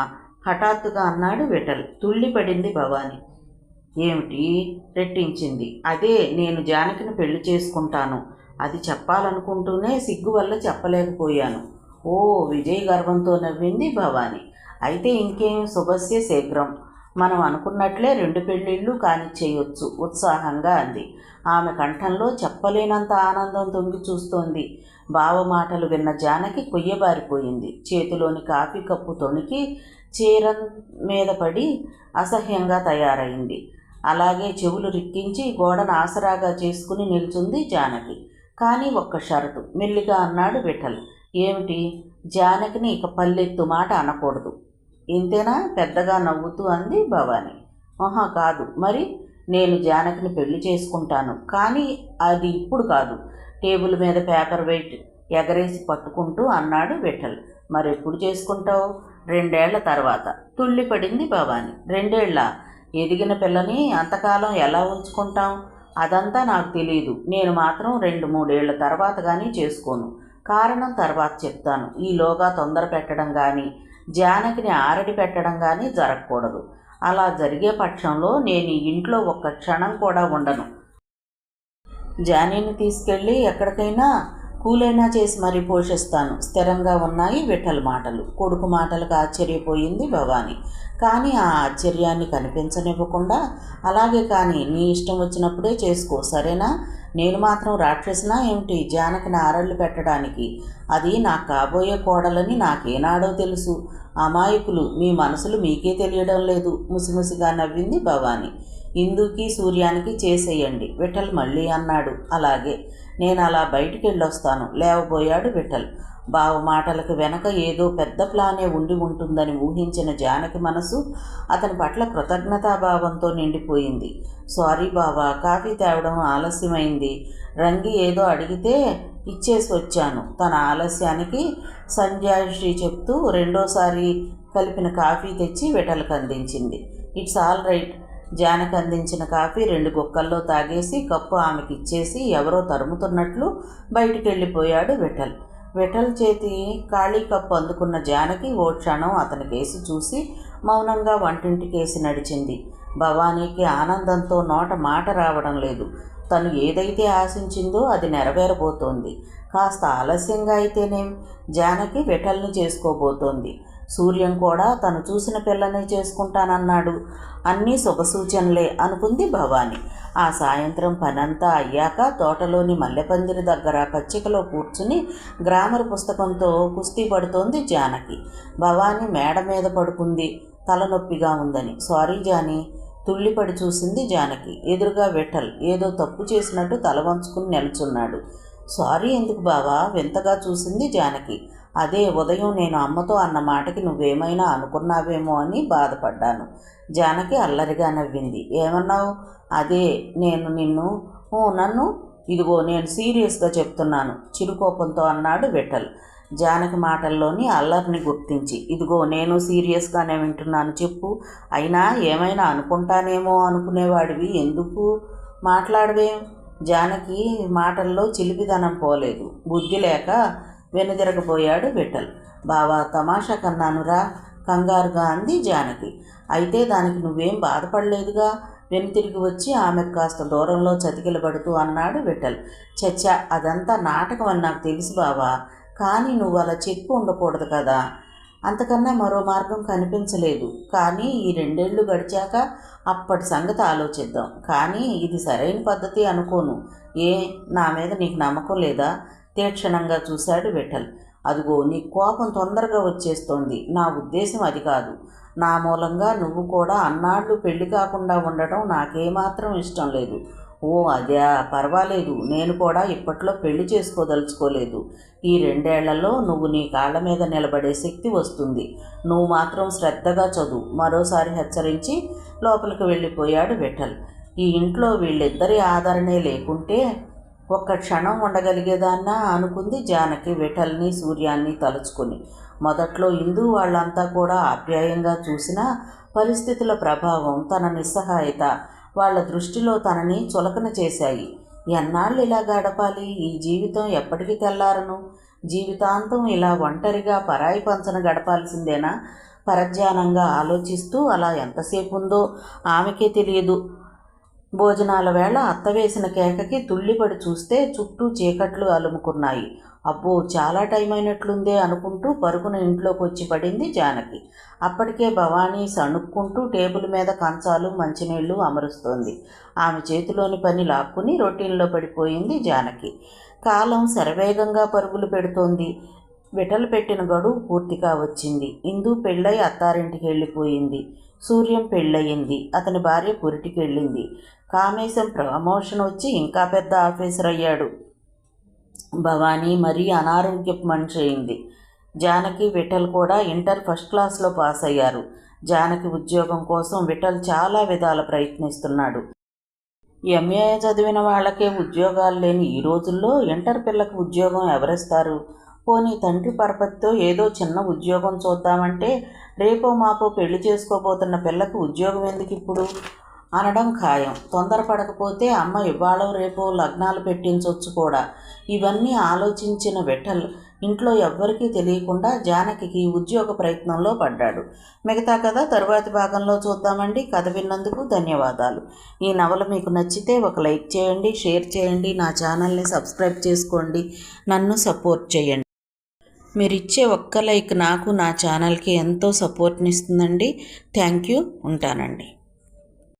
హఠాత్తుగా అన్నాడు విఠల్. తుళ్ళిపడింది భవాని. ఏమిటి? రెట్టించింది. అదే, నేను జానకిని పెళ్లి చేసుకుంటాను. అది చెప్పాలనుకుంటూనే సిగ్గు వల్ల చెప్పలేకపోయాను. ఓ విజయ్ గర్వంతో నవ్వింది భవాని. అయితే ఇంకేం, శుభస్య శీఘ్రం. మనం అనుకున్నట్లే 2 పెళ్ళిళ్ళు కానిచ్చేయొచ్చు ఉత్సాహంగా అంది. ఆమె కంఠంలో చెప్పలేనంత ఆనందం తొంగి చూస్తోంది. బావ మాటలు విన్న జానకి కొయ్యబారిపోయింది. చేతిలోని కాఫీ కప్పు తొణికి చీర మీద పడి అసహ్యంగా తయారైంది. అలాగే చెవులు రిక్కించి గోడను ఆసరాగా చేసుకుని నిల్చుంది జానకి. కానీ ఒక్క షరతు మెల్లిగా అన్నాడు విఠల్. ఏమిటి? జానకిని ఇక పల్లెత్తు మాట అనకూడదు. ఇంతేనా? పెద్దగా నవ్వుతూ అంది భవాని. కాదు. మరి నేను జానకిని పెళ్లి చేసుకుంటాను, కానీ అది ఇప్పుడు కాదు. టేబుల్ మీద పేపర్ వెయిట్ ఎగరేసి పట్టుకుంటూ అన్నాడు విఠల్. మరెప్పుడు చేసుకుంటావు? 2 ఏళ్ల తర్వాత తుళ్ళిపడింది భవాని. 2 ఏళ్ళ? ఎదిగిన పిల్లని అంతకాలం ఎలా ఉంచుకుంటాం? అదంతా నాకు తెలియదు. నేను మాత్రం 2-3 ఏళ్ల తర్వాత కానీ చేసుకోను. కారణం తర్వాత చెప్తాను. ఈలోగా తొందర పెట్టడం కానీ జానకిని ఆరడి పెట్టడం కానీ జరగకూడదు. అలా జరిగే పక్షంలో నేను ఈ ఇంట్లో ఒక్క క్షణం కూడా ఉండను. జానీని తీసుకెళ్ళి ఎక్కడికైనా కూలైనా చేసి మరీ పోషిస్తాను. స్థిరంగా ఉన్నాయి విఠల్ మాటలు. కొడుకు మాటలకు ఆశ్చర్యపోయింది భవాని. కానీ ఆ ఆశ్చర్యాన్ని కనిపించనివ్వకుండా, అలాగే కానీ నీ ఇష్టం వచ్చినప్పుడే చేసుకో, సరేనా? నేను మాత్రం రాక్షసినా ఏమిటి జానకిని ఆరళ్ళు పెట్టడానికి? అది నాకు కాబోయే కోడలని నాకేనాడో తెలుసు. అమాయకులు, మీ మనసులు మీకే తెలియడం లేదు ముసిముసిగా నవ్వింది భవాని. ఇందుకి సూర్యానికి చేసేయండి విఠల్ మళ్ళీ అన్నాడు. అలాగే, నేను అలా బయటికి వెళ్ళొస్తాను లేవబోయాడు విఠల్. బావ మాటలకు వెనక ఏదో పెద్ద ప్లానే ఉండి ఉంటుందని ఊహించిన జానకి మనసు అతని పట్ల కృతజ్ఞతాభావంతో నిండిపోయింది. సారీ బావా, కాఫీ తేవడం ఆలస్యమైంది. రంగి ఏదో అడిగితే ఇచ్చేసి వచ్చాను. తన ఆలస్యానికి సంజాయిషి చెప్తూ రెండోసారి కలిపిన కాఫీ తెచ్చి విఠల్కి అందించింది. It's all right. జానకి అందించిన కాఫీ 2 గుక్కల్లో తాగేసి కప్పు ఆమెకి ఇచ్చేసి ఎవరో తరుముతున్నట్లు బయటికి వెళ్ళిపోయాడు విఠల్. విఠల్ చేతి ఖాళీ కప్పు అందుకున్న జానకి ఓ క్షణం అతని కేసి చూసి మౌనంగా వంటింటికేసి నడిచింది. భవానీకి ఆనందంతో నోట మాట రావడం లేదు. తను ఏదైతే ఆశించిందో అది నెరవేరబోతోంది. కాస్త ఆలస్యంగా అయితేనేం, జానకి విఠల్ని చేసుకోబోతోంది. సూర్యం కూడా తను చూసిన పిల్లనే చేసుకుంటానన్నాడు. అన్నీ శుభసూచనలే అనుకుంది భవాని. ఆ సాయంత్రం పనంతా అయ్యాక తోటలోని మల్లెపందిరి దగ్గర పచ్చికలో కూర్చుని గ్రామర్ పుస్తకంతో కుస్తీ పడుతోంది జానకి. భవాని మేడ మీద పడుకుంది తలనొప్పిగా ఉందని. సారీ జానీ, తుళ్ళిపడి చూసింది జానకి. ఎదురుగా విఠల్ ఏదో తప్పు చేసినట్టు తల వంచుకుని నిల్చున్నాడు. సారీ ఎందుకు బావా? వింతగా చూసింది జానకి. అదే ఉదయం నేను అమ్మతో అన్న మాటకి నువ్వేమైనా అనుకున్నావేమో అని బాధపడ్డాను. జానకి అల్లరిగా నవ్వింది. ఏమన్నావు? అదే నేను నిన్ను నన్ను ఇదిగో నేను సీరియస్గా చెప్తున్నాను చిరుకోపంతో అన్నాడు విఠల్. జానకి మాటల్లోని అల్లరిని గుర్తించి, ఇదిగో నేను సీరియస్గానే వింటున్నాను, చెప్పు. అయినా ఏమైనా అనుకుంటానేమో అనుకునేవాడివి ఎందుకు మాట్లాడవేం? జానకి మాటల్లో చిలిపిదనం పోలేదు. బుద్ధి లేక వెనుదిరగబోయాడు విఠల్. బావా తమాషా కన్నానురా, కంగారుగా అంది జానకి. అయితే దానికి నువ్వేం బాధపడలేదుగా? వెనుతిరిగి వచ్చి ఆమెకు కాస్త దూరంలో చతికిలబడుతూ అన్నాడు విఠల్. చచ్చా, అదంతా నాటకం అని నాకు తెలుసు బావా, కానీ నువ్వు అలా చెప్పి ఉండకూడదు కదా. అంతకన్నా మరో మార్గం కనిపించలేదు. కానీ ఈ 2 ఏళ్ళు గడిచాక అప్పటి సంగతి ఆలోచిద్దాం. కానీ ఇది సరైన పద్ధతి అనుకోను. ఏ, నా మీద నీకు నమ్మకం లేదా? తీక్షణంగా చూశాడు విఠల్. అదిగో నీ కోపం తొందరగా వచ్చేస్తోంది. నా ఉద్దేశం అది కాదు. నా మూలంగా నువ్వు కూడా అన్నాళ్ళు పెళ్లి కాకుండా ఉండటం నాకేమాత్రం ఇష్టం లేదు. ఓ అదే, పర్వాలేదు. నేను కూడా ఇప్పట్లో పెళ్లి చేసుకోదలుచుకోలేదు. ఈ 2 ఏళ్లలో నువ్వు నీ కాళ్ళ మీద నిలబడే శక్తి వస్తుంది. నువ్వు మాత్రం శ్రద్ధగా చదువు, మరోసారి హెచ్చరించి లోపలికి వెళ్ళిపోయాడు విఠల్. ఈ ఇంట్లో వీళ్ళిద్దరి ఆదరణే లేకుంటే ఒక్క క్షణం ఉండగలిగేదాన్నా అనుకుంది జానకి విఠల్ని సూర్యాన్ని తలుచుకొని. మొదట్లో ఇందు వాళ్ళంతా కూడా ఆప్యాయంగా చూసిన పరిస్థితుల ప్రభావం, తన నిస్సహాయత వాళ్ళ దృష్టిలో తనని చులకన చేశాయి. ఎన్నాళ్ళు ఇలా గడపాలి? ఈ జీవితం ఎప్పటికీ తెల్లారను? జీవితాంతం ఇలా ఒంటరిగా పరాయి పంచన గడపాల్సిందేనా? పరధ్యానంగా ఆలోచిస్తూ అలా ఎంతసేపు ఉందో ఆమెకే తెలియదు. భోజనాల వేళ అత్త వేసిన కేకకి తుళ్ళిపడి చూస్తే చుట్టూ చీకట్లు అలుముకున్నాయి. అబ్బో, చాలా టైం అయినట్లుందే అనుకుంటూ పరుగున ఇంట్లోకి వచ్చి పడింది జానకి. అప్పటికే భవానీ సణుక్కుంటూ టేబుల్ మీద కంచాలు మంచినీళ్లు అమరుస్తోంది. ఆమె చేతిలోని పని లాక్కుని రొటీన్లో పడిపోయింది జానకి. కాలం శరవేగంగా పరుగులు పెడుతోంది. విఠల్ పెట్టిన గడువు పూర్తిగా వచ్చింది. ఇందు పెళ్ళై అత్తారింటికి వెళ్ళిపోయింది. సూర్యం పెళ్ళయింది. అతని భార్య పురిటికి వెళ్ళింది. కామేశం ప్రమోషన్ వచ్చి ఇంకా పెద్ద ఆఫీసర్ అయ్యాడు. భవానీ మరీ అనారోగ్యపు మనిషి అయింది. జానకి విఠల్ కూడా ఇంటర్ ఫస్ట్ క్లాస్లో పాస్ అయ్యారు. జానకి ఉద్యోగం కోసం విఠల్ చాలా విధాల ప్రయత్నిస్తున్నాడు. ఎంఏ చదివిన వాళ్ళకే ఉద్యోగాలు లేని ఈ రోజుల్లో ఇంటర్ పిల్లకు ఉద్యోగం ఎవరిస్తారు? పోనీ తండ్రి పరపతితో ఏదో చిన్న ఉద్యోగం చూద్దామంటే రేపో మాపో పెళ్లి చేసుకోబోతున్న పిల్లకు ఉద్యోగం ఎందుకు ఇప్పుడు అనడం ఖాయం. తొందరపడకపోతే అమ్మ ఇవాళ రేపో లగ్నాలు పెట్టించవచ్చు కూడా. ఇవన్నీ ఆలోచించిన విఠల్ ఇంట్లో ఎవ్వరికీ తెలియకుండా జానకి ఉద్యోగ ప్రయత్నంలో పడ్డాడు. మిగతా కథ తరువాతి భాగంలో చూద్దామండి. కథ విన్నందుకు ధన్యవాదాలు. ఈ నవల మీకు నచ్చితే ఒక లైక్ చేయండి, షేర్ చేయండి, నా ఛానల్ని సబ్స్క్రైబ్ చేసుకోండి, నన్ను సపోర్ట్ చేయండి. మీరిచ్చే ఒక్క లైక్ నాకు, నా ఛానల్కి ఎంతో సపోర్ట్ని ఇస్తుందండి. Thank you. ఉంటానండి.